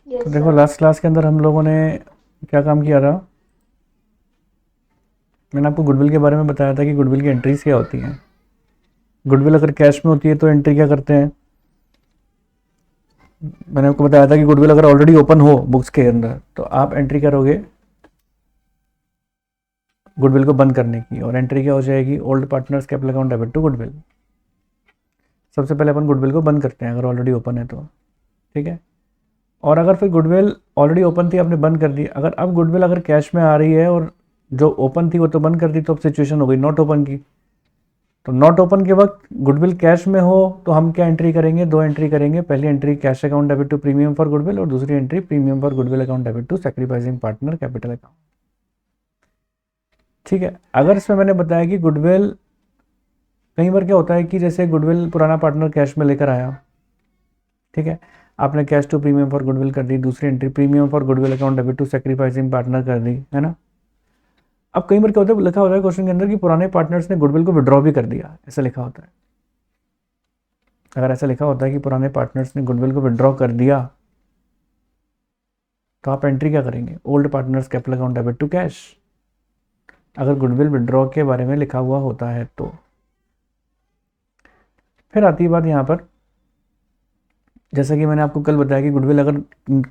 तो यस देखो sir. Last class के अंदर हम लोगों ने क्या काम किया था। मैंने आपको गुडविल के बारे में बताया था कि गुडविल की एंट्रीज क्या होती हैं। गुडविल अगर कैश में होती है तो एंट्री क्या करते हैं। मैंने आपको बताया था कि गुडविल अगर ऑलरेडी ओपन हो बुक्स के अंदर तो आप एंट्री करोगे गुडविल को बंद करने की, और एंट्री क्या हो जाएगी, old partners capital account debit to goodwill. सबसे पहले अपन गुडविल को बंद करते हैं अगर ऑलरेडी ओपन है तो, ठीक है। और अगर फिर गुडविल ऑलरेडी ओपन थी आपने बंद कर दी, अगर अब गुडविल अगर कैश में आ रही है और जो ओपन थी वो तो बंद कर दी, तो अब सिचुएशन हो गई नॉट ओपन की। तो नॉट ओपन के वक्त गुडविल कैश में हो तो हम क्या एंट्री करेंगे, दो एंट्री करेंगे। पहली entry cash account debit to premium for goodwill, और दूसरी entry premium for goodwill account debit to sacrificing partner capital account. ठीक है। अगर इसमें मैंने बताया कि गुडविल कई बार क्या होता है कि जैसे गुडविल पुराना पार्टनर कैश में लेकर आया, ठीक है, आपने cash to premium for goodwill कर दी, दूसरी entry premium for goodwill account debit to sacrificing partner कर दी, है ना। अब कई बार क्या होता है, लिखा होता है क्वेश्चन के अंदर कि पुराने पार्टनर्स ने गुडविल को विड्रॉ भी कर दिया, ऐसा लिखा होता है। अगर ऐसा लिखा होता है कि पुराने पार्टनर्स ने गुडविल को विड्रॉ कर दिया, तो आप एंट्री क्या करेंगे, old partners capital account debit to cash. अगर गुडविल विड्रॉ के बारे में लिखा हुआ होता है तो फिर आती है बात यहाँ पर, जैसा कि मैंने आपको कल बताया कि गुडविल अगर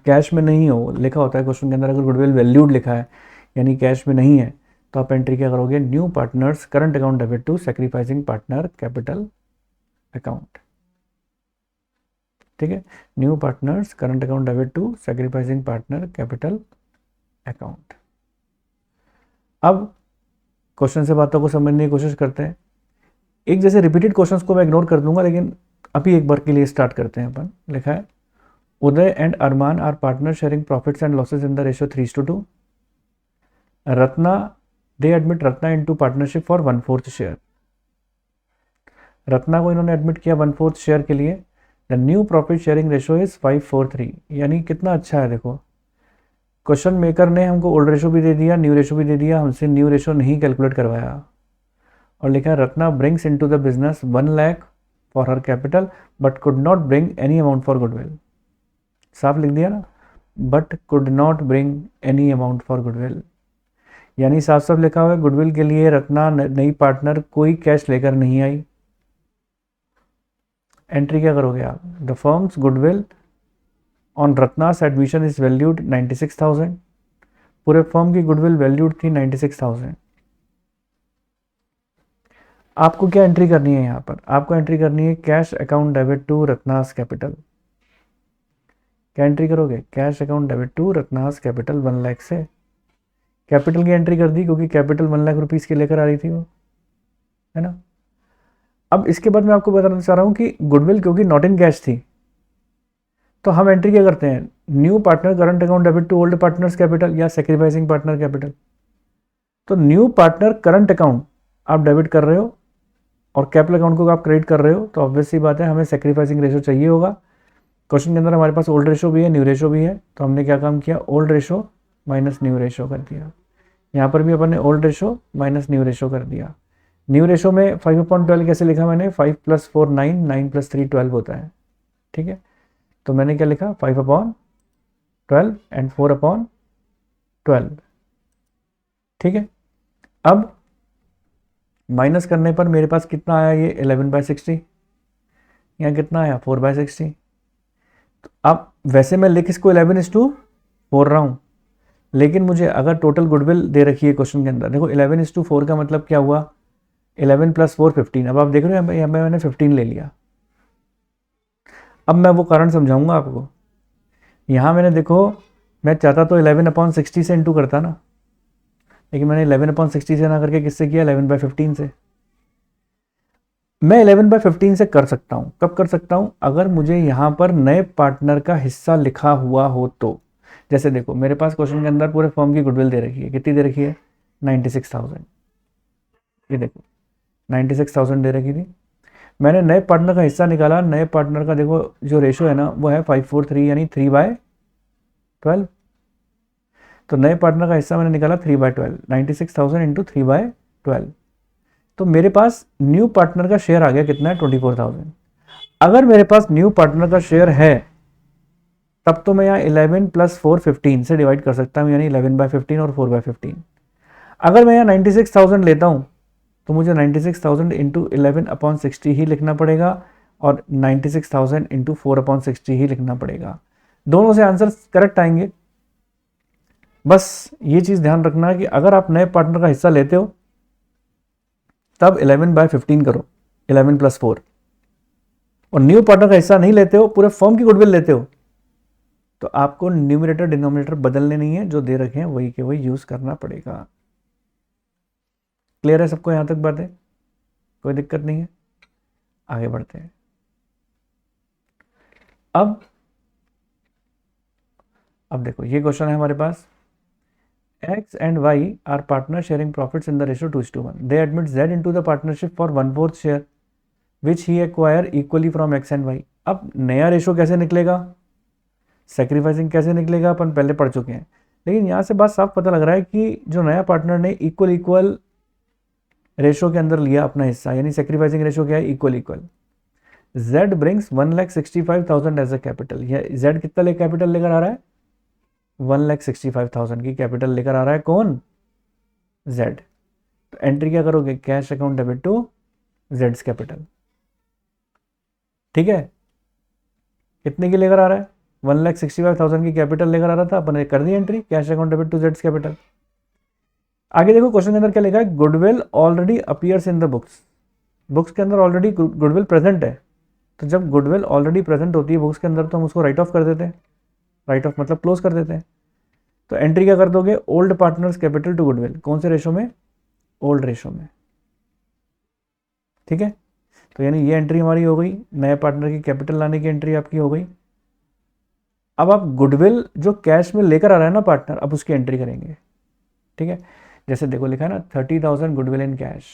कैश में नहीं हो, लिखा होता है क्वेश्चन के अंदर अगर गुडविल वैल्यूड लिखा है यानी कैश में नहीं है, तो आप एंट्री क्या करोगे, new partners current account debit to sacrificing partner capital account. ठीक है, new partners current account debit to sacrificing partner capital account. अब क्वेश्चन से बातों को समझने की कोशिश करते हैं। एक जैसे रिपीटेड क्वेश्चंस को मैं इग्नोर कर दूंगा, लेकिन अभी एक बार के लिए स्टार्ट करते हैं अपन। लिखा है Uday and Arman are partner sharing profits and losses in the ratio 3:2। Ratna, they admit Ratna into partnership for 1/4 share. Ratna को इन्होंने एडमिट किया 1/4 शेयर के लिए। The new profit sharing ratio is 5:4:3। यानी कितना अच्छा है देखो, क्वेश्चन मेकर ने हमको ओल्ड रेशो भी दे दिया, न्यू रेशो भी दे दिया, हमसे न्यू रेशो नहीं कैलकुलेट करवाया, और लिखा है Ratna brings into the business 1 lakh for her capital but could not bring any amount for goodwill. साफ लिख दिया ना, but could not bring any amount for goodwill. यानी साफ साफ लिखा हुआ है गुडविल के लिए रत्ना नई पार्टनर कोई कैश लेकर नहीं आई। एंट्री क्या करोगे आप, the firms goodwill on Ratnas admission is valued 96,000। पूरे फर्म की गुडविल वैल्यूड थी 96,000। आपको क्या एंट्री करनी है यहाँ पर, आपको एंट्री करनी है cash account debit to Ratna's capital. क्या एंट्री करोगे, cash account debit to Ratna's capital 1 lakh से। कैपिटल की एंट्री कर दी क्योंकि कैपिटल 1 लाख रुपीस की लेकर आ रही थी वो, है ना। अब इसके बाद मैं आपको बताना चाह रहा हूँ कि गुडविल क्योंकि नॉट इन कैश थी, तो हम एंट्री क्या करते हैं, new partner current account debit to old partners capital या सेक्रीफाइसिंग पार्टनर कैपिटल। तो न्यू पार्टनर करंट अकाउंट आप डेबिट कर रहे हो और कैपिटल अकाउंट को आप क्रेडिट कर रहे हो, तो ऑब्वियस सी बात है हमें सेक्रीफाइसिंग रेशो चाहिए होगा। क्वेश्चन के अंदर हमारे पास ओल्ड रेशो भी है, न्यू रेशो भी है, तो हमने क्या काम किया, old ratio minus new ratio कर दिया। यहाँ पर भी अपन ने old ratio minus new ratio कर दिया। न्यू रेशो में 5/12 कैसे लिखा मैंने, 5 + 4 9, 9 + 3 12 होता है, ठीक है। तो मैंने क्या लिखा, 5/12 एंड 4/12, ठीक है। अब माइनस करने पर मेरे पास कितना आया, ये 11/60। यहाँ कितना आया, 4/60। तो अब वैसे मैं लिख इसको 11:4 रहा हूँ, लेकिन मुझे अगर टोटल गुडविल दे रखी है क्वेश्चन के अंदर, देखो 11:4 का मतलब क्या हुआ, 11 + 4 15। अब आप देख रहे हो यहाँ पे मैंने 15 ले लिया। अब मैं वो कारण समझाऊंगा आपको। यहाँ मैंने देखो, मैं चाहता तो 11/60 से इंटू करता ना, लेकिन मैंने 11/60 से ना करके किससे किया, 11/15 से। मैं 11/15 से कर सकता हूँ, कब कर सकता हूँ, अगर मुझे यहाँ पर नए पार्टनर का हिस्सा लिखा हुआ हो तो। जैसे देखो मेरे पास क्वेश्चन के अंदर पूरे फर्म की गुडविल दे रखी है, कितनी दे रखी है, 96,000। ये देखो 96,000 दे रखी थी, मैंने नए पार्टनर का हिस्सा निकाला। नए पार्टनर का देखो जो रेशो है ना वो है 5/4 यानी 3/12। तो नए पार्टनर का हिस्सा मैंने निकाला 3/12, 96,000 इंटू 3/12। तो मेरे पास न्यू पार्टनर का शेयर आ गया कितना है, 24,000। अगर मेरे पास न्यू पार्टनर का शेयर है तब तो मैं यहाँ 11 + 4 15 से डिवाइड कर सकता हूँ, यानी 11/15 और 4/15। अगर मैं यहाँ 96,000 लेता हूँ तो मुझे 96,000 इंटू 11/60 ही लिखना पड़ेगा और 96,000 इंटू 4/60 ही लिखना पड़ेगा। दोनों से आंसर करेक्ट आएंगे। बस ये चीज़ ध्यान रखना कि अगर आप नए पार्टनर का हिस्सा लेते हो तब 11/15 करो, 11 + 4, और न्यू पार्टनर का हिस्सा नहीं लेते हो, पूरे फर्म की गुडविल लेते हो, तो आपको न्यूमरेटर डिनोमिनेटर बदलने नहीं है, जो दे रखे हैं वही के वही यूज करना पड़ेगा। क्लियर है सबको यहां तक बातें? कोई दिक्कत नहीं है? आगे बढ़ते हैं। अब देखो ये क्वेश्चन है हमारे पास, X and Y are partners sharing profits in the ratio 2:1. They admit Z into the partnership for 1/4 share, which he acquire equally from X and Y. अब नया रेशो कैसे निकलेगा, सेक्रीफाइसिंग कैसे निकलेगा, अपन पहले पढ़ चुके हैं, लेकिन यहां से बात साफ पता लग रहा है कि जो नया पार्टनर ने इक्वल रेशो के अंदर लिया अपना हिस्सा, यानी सेक्रीफाइसिंग रेशो क्या है, equal. Z brings 1,65,000 as a capital. Z कितना कैपिटल लेकर आ रहा है, 1,65,000 की कैपिटल लेकर आ रहा है कौन, Z। तो एंट्री क्या करोगे, कैश अकाउंट डेबिट टू जेड्स कैपिटल। ठीक है, कितने की लेकर आ रहा है, 1,65,000 की कैपिटल लेकर आ रहा था, अपन ने कर दी entry, cash account debit to जेड्स कैपिटल। आगे देखो क्वेश्चन के अंदर क्या लिखा है, goodwill already appears in the books के अंदर ऑलरेडी गुडविल प्रेजेंट है। तो जब गुडविल ऑलरेडी प्रेजेंट होती है बुक्स के अंदर तो हम उसको राइट ऑफ कर देते हैं, राइट ऑफ मतलब क्लोज कर देते हैं। तो एंट्री क्या कर दोगे, old partners capital to goodwill, कौन से रेशो में, ओल्ड रेशो में। ठीक है, तो यानी ये एंट्री हमारी हो गई, नए पार्टनर की कैपिटल लाने की एंट्री आपकी हो गई। अब आप गुडविल जो कैश में लेकर आ रहा है ना पार्टनर, अब उसकी एंट्री करेंगे। ठीक है, जैसे देखो लिखा है ना 30,000 गुडविल इन कैश,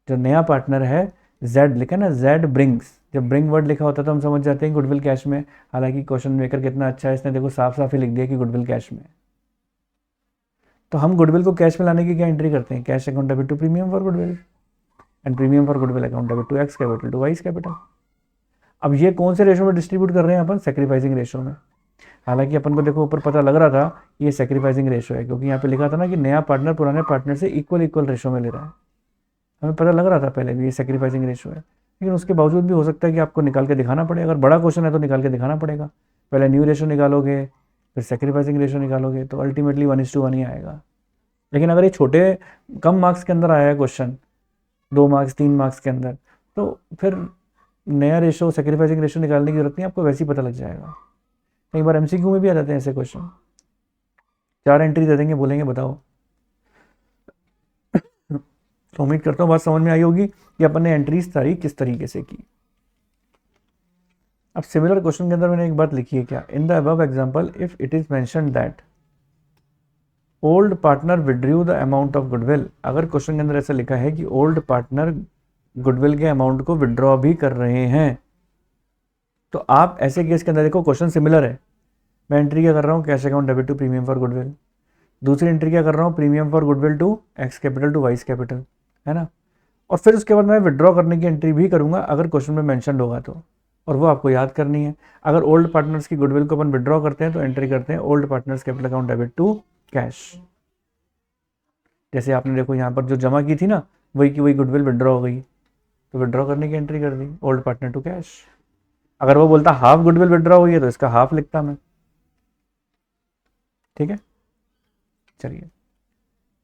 जो नया पार्टनर है जेड लिखा है ना, जेड ब्रिंग्स, जब ब्रिंग वर्ड लिखा होता है तो हम समझ जाते हैं गुडविल कैश में। हालांकि क्वेश्चन मेकर कितना अच्छा है, इसने देखो साफ साफ ही लिख दिया कि गुडविल कैश में। तो हम गुडविल को कैश में लाने की क्या एंट्री करते हैं, cash account debit to premium for goodwill and premium for goodwill account debit to X capital to Y's capital. अब ये कौन से रेशो में डिस्ट्रीब्यूट कर रहे हैं अपन, सेक्रीफाइसिंग रेशो में। हालांकि अपन को देखो ऊपर पता लग रहा था ये सेक्रीफाइसिंग रेशो है, क्योंकि यहाँ पे लिखा था ना कि नया पार्टनर पुराने पार्टनर से इक्वल रेशो में ले रहा है, हमें पता लग रहा था पहले भी ये सेक्रीफाइसिंग रेशो है। लेकिन उसके बावजूद भी हो सकता है कि आपको निकाल के दिखाना पड़े, अगर बड़ा क्वेश्चन है तो निकाल के दिखाना पड़ेगा। पहले न्यू रेशो निकालोगे फिर सेक्रीफाइसिंग रेशो निकालोगे तो अल्टीमेटली 1:1 ही आएगा। लेकिन अगर ये छोटे कम मार्क्स के अंदर आया है क्वेश्चन, 2 मार्क्स 3 मार्क्स के अंदर, तो फिर नया रेशो सेक्रीफाइसिंग रेशो निकालने की जरूरत नहीं, आपको वैसे ही पता लग जाएगा। कई बार एमसीक्यू में भी आ जाते हैं ऐसे क्वेश्चन, 4 एंट्री दे देंगे, बोलेंगे बताओ। तो उम्मीद करता हूँ बात समझ में आई होगी कि अपन ने एंट्रीज सारी किस तरीके से की। अब सिमिलर क्वेश्चन के अंदर मैंने एक बात लिखी है क्या, in the above example if it is mentioned that old partner withdrew the amount of goodwill, अगर क्वेश्चन के अंदर ऐसा लिखा है कि ओल्ड पार्टनर गुडविल के अमाउंट को विड्रॉ भी कर रहे हैं, तो आप ऐसे केस के अंदर देखो क्वेश्चन सिमिलर है, मैं एंट्री क्या कर रहा हूँ, cash account debit to premium for goodwill, दूसरी एंट्री क्या कर रहा हूँ, premium for goodwill to X capital to Y's capital, है ना। और फिर उसके बाद मैं विड्रॉ करने की एंट्री भी करूंगा अगर क्वेश्चन में मेंशन होगा तो, और वो आपको याद करनी है। अगर ओल्ड पार्टनर्स की गुडविल को अपन विड्रॉ करते हैं तो एंट्री करते हैं old partners capital account debit to cash. जैसे आपने देखो यहाँ पर जो जमा की थी ना, वही की वही गुडविल विड्रॉ हो गई, तो विड्रॉ करने की एंट्री कर दी ओल्ड पार्टनर टू कैश। अगर वो बोलता हाफ गुडविल विड्रॉ हुई है तो इसका हाफ लिखता मैं। ठीक है, चलिए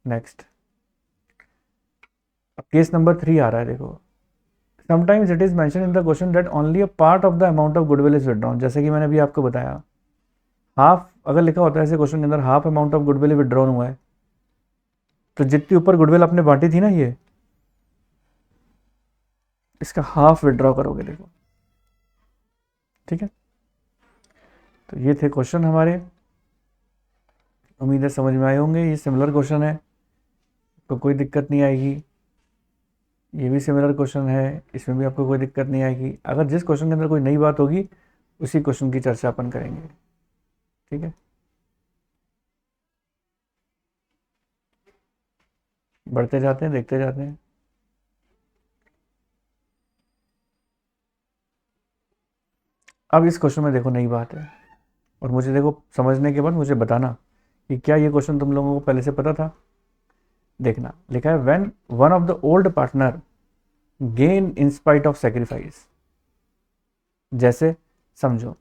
नेक्स्ट। अब केस नंबर 3 आ रहा है, देखो sometimes it is mention in the question that only a part of the amount of goodwill is withdrawn, जैसे कि मैंने अभी आपको बताया हाफ अगर लिखा होता है ऐसे क्वेश्चन के अंदर half amount of goodwill withdrawn हुआ है, तो जितनी ऊपर गुडविल आपने बांटी थी ना ये, इसका हाफ विड्रॉ करोगे देखो। ठीक है, तो ये थे क्वेश्चन हमारे, उम्मीद है समझ में आए होंगे। ये सिमिलर क्वेश्चन है तो कोई दिक्कत नहीं आएगी, ये भी सिमिलर क्वेश्चन है, इसमें भी आपको कोई दिक्कत नहीं आएगी। अगर जिस क्वेश्चन के अंदर कोई नई बात होगी उसी क्वेश्चन की चर्चा अपन करेंगे। ठीक है, बढ़ते जाते हैं, देखते जाते हैं। अब इस क्वेश्चन में देखो नई बात है, और मुझे देखो समझने के बाद मुझे बताना कि क्या ये क्वेश्चन तुम लोगों को पहले से पता था। देखना लिखा है when one of the old partner gain in spite of sacrifice. जैसे समझो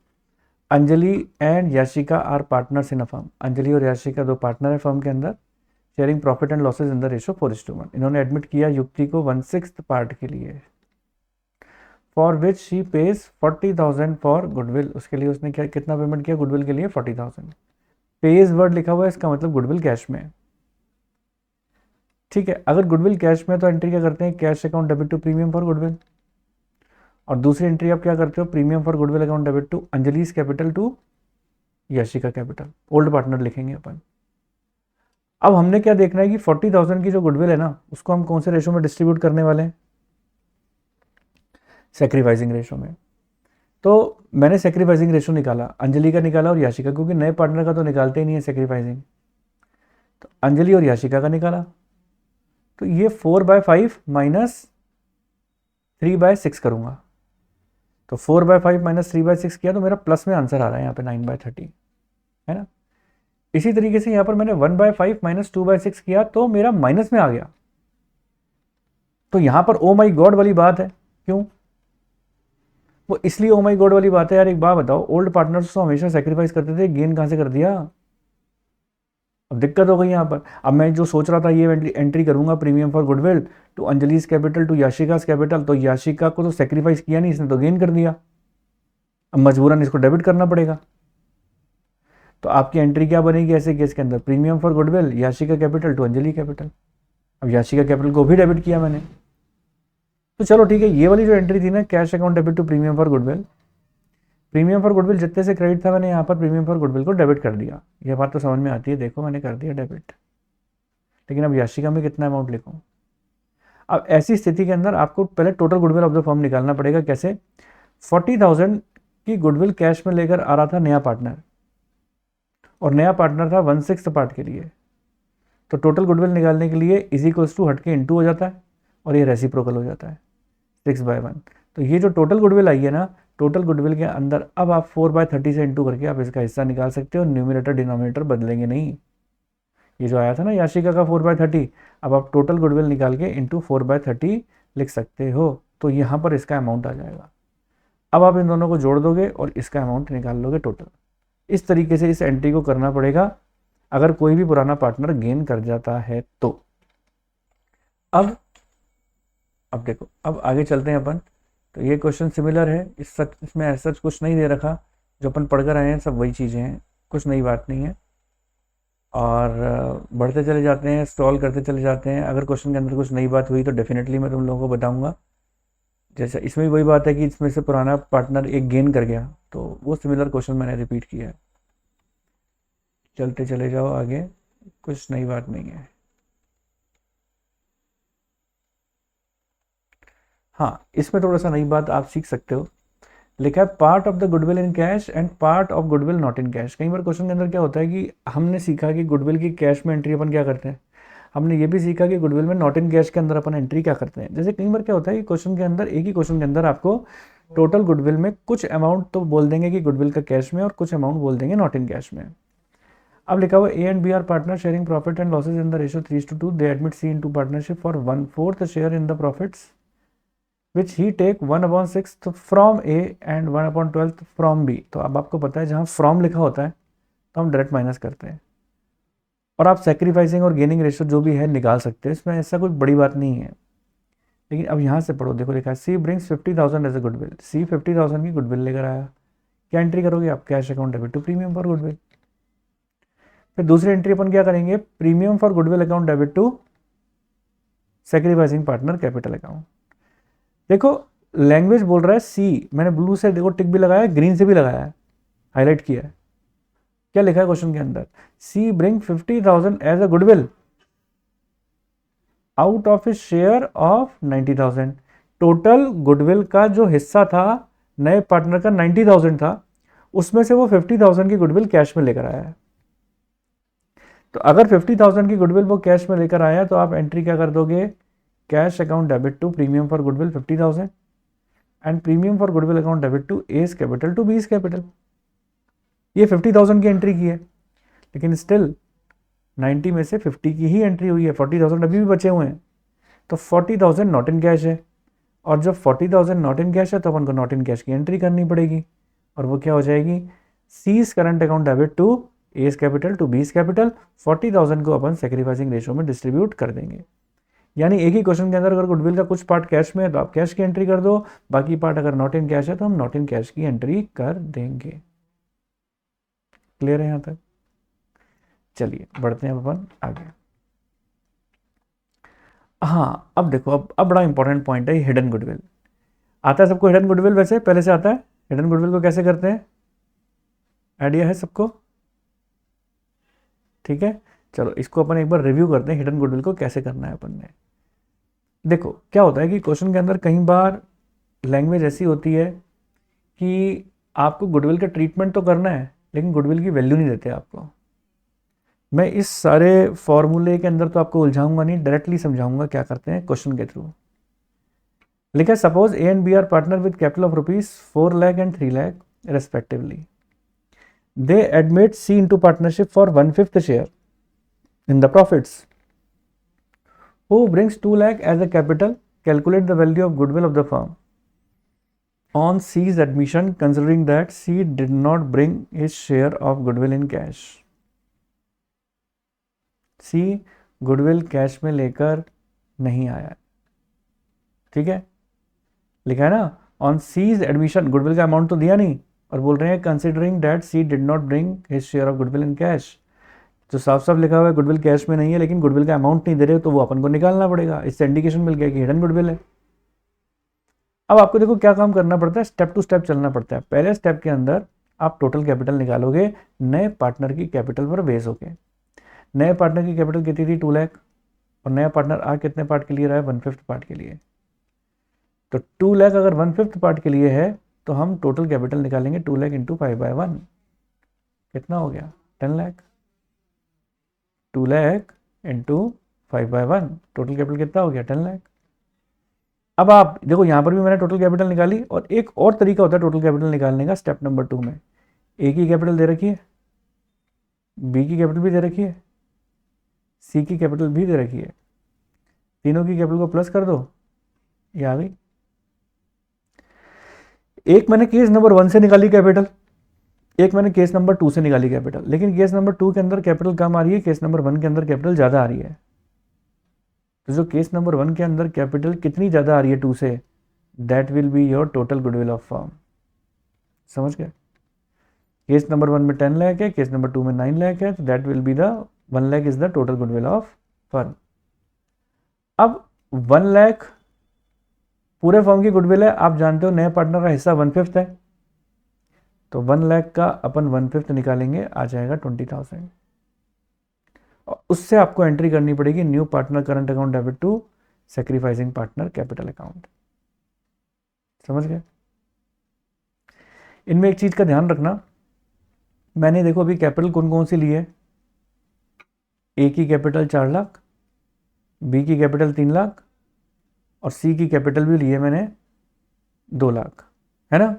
Anjali and Yashika are partners in a firm. Anjali और याशिका दो पार्टनर है फर्म के अंदर, sharing profit and losses in the ratio 4:1। इन्होंने एडमिट किया युक्ति को 1/6 पार्ट के लिए, for which she page 40,000 for goodwill. उसके लिए उसने क्या कितना पेमेंट किया गुडविल के लिए 40,000। पेज वर्ड लिखा हुआ है, इसका मतलब गुडविल कैश में। ठीक है, अगर गुडविल कैश में तो एंट्री क्या करते हैं, cash account debit to premium for goodwill. और दूसरी एंट्री आप क्या करते हो, premium for goodwill account debit to Anjali's capital to Yashika capital. Old partner लिखेंगे अपन। अब हमने क्या देखना है कि 40,000 की जो गुडविल है ना, उसको हम कौन से रेशो में डिस्ट्रीब्यूट करने वाले हैं, सेक्रीफाइसिंग रेशो में। तो मैंने सेक्रीफाइसिंग रेशो निकाला, अंजलि का निकाला और याशिका, क्योंकि नए पार्टनर का तो निकालते ही नहीं है सेक्रीफाइसिंग। तो अंजलि और याशिका का निकाला, तो ये 4/5 माइनस 3/6 करूंगा। तो 4/5 माइनस 3/6 किया तो मेरा प्लस में आंसर आ रहा है यहाँ पे 9/30, है ना। इसी तरीके से यहाँ पर मैंने 1/5 माइनस 2/6 किया तो मेरा माइनस में आ गया। तो यहाँ पर ओ माई गॉड वाली बात है। क्यों? वो इसलिए ओ माई गॉड वाली बात है यार, एक बात बताओ, ओल्ड पार्टनर्स तो हमेशा सेक्रीफाइस करते थे, गेन कहाँ से कर दिया? अब दिक्कत हो गई यहाँ पर। अब मैं जो सोच रहा था ये एंट्री करूंगा premium for goodwill to Anjali's capital to Yashika's capital, तो याशिका को तो सेक्रीफाइस किया नहीं, इसने तो गेन कर दिया। अब मजबूरन इसको डेबिट करना पड़ेगा। तो आपकी एंट्री क्या बनेगी ऐसे केस के अंदर, premium for goodwill Yashika capital to Anjali capital. अब याशिका कैपिटल को भी डेबिट किया मैंने। तो चलो ठीक है, ये वाली जो एंट्री थी ना, cash account debit to premium for goodwill, premium for goodwill जितने से क्रेडिट था मैंने यहाँ पर प्रीमियम फॉर गुडविल को डेबिट कर दिया। ये बात तो समझ में आती है, देखो मैंने कर दिया डेबिट। लेकिन अब याशिका में कितना अमाउंट लिखूं? अब ऐसी स्थिति के अंदर आपको पहले total goodwill of the firm निकालना पड़ेगा। कैसे? 40,000 की गुडविल कैश में लेकर आ रहा था नया पार्टनर, और नया पार्टनर था 1/6 पार्ट के लिए। तो टोटल गुडविल निकालने के लिए इज इक्वल्स टू हटके इंटू हो जाता है, और ये रेसिप्रोकल हो जाता है 6/1। तो ये जो टोटल गुडविल आई है ना, टोटल गुडविल के अंदर अब आप 4/30 से इंटू करके आप इसका हिस्सा निकाल सकते हो। न्यूमिनेटर डिनोमिनेटर बदलेंगे नहीं। ये जो आया था ना याशिका का 4/30, अब आप टोटल गुडविल निकाल के इंटू 4/30 लिख सकते हो। तो यहाँ पर इसका अमाउंट आ जाएगा। अब आप इन दोनों को जोड़ दोगे और इसका अमाउंट निकाल लोगे टोटल। इस तरीके से इस एंट्री को करना पड़ेगा अगर कोई भी पुराना पार्टनर गेन कर जाता है तो। अब देखो, अब आगे चलते हैं अपन। तो ये क्वेश्चन सिमिलर है, इसमें ऐसा कुछ नहीं दे रखा, जो अपन पढ़कर आए हैं सब वही चीज़ें हैं, कुछ नई बात नहीं है। और बढ़ते चले जाते हैं, स्क्रॉल करते चले जाते हैं। अगर क्वेश्चन के अंदर कुछ नई बात हुई तो डेफिनेटली मैं तुम लोगों को बताऊंगा। जैसे इसमें भी वही बात है कि इसमें से पुराना पार्टनर एक गेन कर गया, तो वो सिमिलर क्वेश्चन मैंने रिपीट किया है। चलते चले जाओ आगे, कुछ नई बात नहीं है। हाँ, इसमें थोड़ा सा नई बात आप सीख सकते हो। लिखा है part of the goodwill in cash and part of goodwill not in cash. कई बार क्वेश्चन के अंदर क्या होता है कि हमने सीखा कि गुडविल की कैश में एंट्री अपन क्या करते हैं, हमने ये भी सीखा कि गुडविल में नॉट इन कैश के अंदर अपन एंट्री क्या करते हैं। जैसे कई बार क्या होता है कि क्वेश्चन के अंदर, एक ही क्वेश्चन के अंदर आपको टोटल गुडविल में कुछ अमाउंट तो बोल देंगे कि गुडविल का कैश में, और कुछ अमाउंट बोल देंगे नॉट इन कैश में। अब लिखा हुआ A and B are partner sharing profit and losses in the ratio 3:2। They admit C into partnership for 1/4 share in the profits which he take 1/6 from A and 1/12 from B. तो अब आपको पता है जहाँ फ्रॉम लिखा होता है तो हम डायरेक्ट माइनस करते हैं, और आप सेक्रीफाइसिंग और गेनिंग रेशियो जो भी है निकाल सकते हैं, इसमें ऐसा कोई बड़ी बात नहीं है। लेकिन अब यहाँ से पढ़ो, देखो लिखा है C brings 50,000 as a goodwill. C 50,000 की गुडविल लेकर आया, क्या एंट्री करोगे आप, cash account debit to premium for goodwill. फिर दूसरी एंट्री अपन क्या करेंगे, premium for goodwill account debit to sacrificing partner capital account. देखो लैंग्वेज बोल रहा है सी, मैंने ब्लू से देखो टिक भी लगाया, ग्रीन से भी लगाया है, हाईलाइट किया है। क्या लिखा है क्वेश्चन के अंदर, C bring 50,000 as a goodwill out of his share of 90,000। Total goodwill का जो हिस्सा था नए पार्टनर का 90,000 था, उसमें से वो 50,000 की गुडविल कैश में लेकर आया है। तो अगर 50,000 की गुडविल वो कैश में लेकर आया तो आप एंट्री क्या कर दोगे, cash account debit to premium for goodwill 50,000 and premium for goodwill account debit to A's capital to B's capital. ये 50,000 की एंट्री की है, लेकिन स्टिल 90 में से 50 की ही एंट्री हुई है, 40,000 अभी भी बचे हुए हैं। तो 40,000 नॉट इन कैश है, और जब 40,000 नॉट इन कैश है तो अपन को नॉट इन कैश की एंट्री करनी पड़ेगी, और वो क्या हो जाएगी, C's current account debit to A's capital to B's capital, 40,000 को अपन सेक्रीफाइसिंग रेशियो में डिस्ट्रीब्यूट कर देंगे। यानी एक ही क्वेश्चन के अंदर अगर गुडविल का कुछ पार्ट कैश में है तो आप कैश की एंट्री कर दो, बाकी पार्ट अगर नॉट इन कैश है तो हम नॉट इन कैश की एंट्री कर देंगे। क्लियर है यहां तक? चलिए बढ़ते हैं अपन आगे। हाँ अब देखो, अब बड़ा इंपॉर्टेंट पॉइंट है हिडन गुडविल। आता है सबको हिडन गुडविल? वैसे पहले से आता है हिडन गुडविल को कैसे करते हैं, आइडिया है सबको? ठीक है, चलो इसको अपन एक बार रिव्यू करते हैं, हिडन गुडविल को कैसे करना है अपन ने। देखो क्या होता है कि क्वेश्चन के अंदर कई बार लैंग्वेज ऐसी होती है कि आपको गुडविल का ट्रीटमेंट तो करना है लेकिन गुडविल की वैल्यू नहीं देते आपको। मैं इस सारे फॉर्मूले के अंदर तो आपको उलझाऊंगा नहीं, डायरेक्टली समझाऊंगा क्या करते हैं क्वेश्चन के थ्रू। लिखा suppose A and B are partner with capital of rupees 4 lakh and 3 lakh respectively. They admit C into partnership for 1/5 share in the profits. Who brings 2 lakh as a capital? Calculate the value of goodwill of the firm on C's admission, considering that C did not bring his share of goodwill in cash. C goodwill cash में लेकर नहीं आया, ठीक है, लिखा है ना, on C's admission, goodwill का अमाउंट तो दिया नहीं, और बोल रहे हैं considering that C did not bring his share of goodwill in cash। जो साफ साफ लिखा हुआ है गुडविल कैश में नहीं है लेकिन गुडविल का अमाउंट नहीं दे रहे हो तो वो अपन को निकालना पड़ेगा। इससे इंडिकेशन मिल गया कि हिडन गुडविल है। अब आपको देखो क्या काम करना पड़ता है, स्टेप टू स्टेप चलना पड़ता है। पहले स्टेप के अंदर आप टोटल कैपिटल निकालोगे नए पार्टनर की कैपिटल पर बेस होके। नए पार्टनर की कैपिटल कितनी थी, 2 लाख, और नया पार्टनर आ कितने पार्ट के लिए रहा है, 1/5 पार्ट के लिए। तो 2 लाख अगर 1/5 पार्ट के लिए है तो हम टोटल कैपिटल निकालेंगे 2 लाख इंटू 5/1, कितना हो गया, 10 lakh. 2 lakh into 5/1, total capital कितना हो गया, 10 लाख। अब आप देखो यहां पर भी मैंने टोटल कैपिटल निकाली, और एक और तरीका होता है टोटल कैपिटल निकालने का स्टेप नंबर 2 में। ए की कैपिटल दे रखी है, बी की कैपिटल भी दे रखी है, सी की कैपिटल भी दे रखी है, तीनों की कैपिटल को प्लस कर दो, ये आ गई। एक मैंने केस नंबर 1 से निकाली कैपिटल, एक मैंने केस नंबर 2 से निकाली कैपिटल, लेकिन केस नंबर 2 के अंदर कैपिटल कम आ रही है, केस नंबर 1 के अंदर कैपिटल ज़्यादा आ रही है। तो जो केस नंबर 1 के अंदर कैपिटल कितनी ज़्यादा आ रही है 2 से, that will be your total goodwill of firm. समझ गए? केस नंबर 1 में 10 लाख है, केस नंबर 2 में 9 लाख है, तो that will be the 1 lakh is the total goodwill of firm. अब 1 लाख पूरे फर्म की गुडविल है, आप जानते हो नए पार्टनर का हिस्सा 1/5 है, तो 1 लाख का अपन 1/5 निकालेंगे, आ जाएगा 20,000, और उससे आपको एंट्री करनी पड़ेगी new partner current account debit to sacrificing partner capital account. समझ गए? इनमें एक चीज का ध्यान रखना, मैंने देखो अभी कैपिटल कौन कौन सी ली है, ए की कैपिटल 4 लाख, बी की कैपिटल 3 लाख, और सी की कैपिटल भी ली है मैंने 2 लाख, है ना।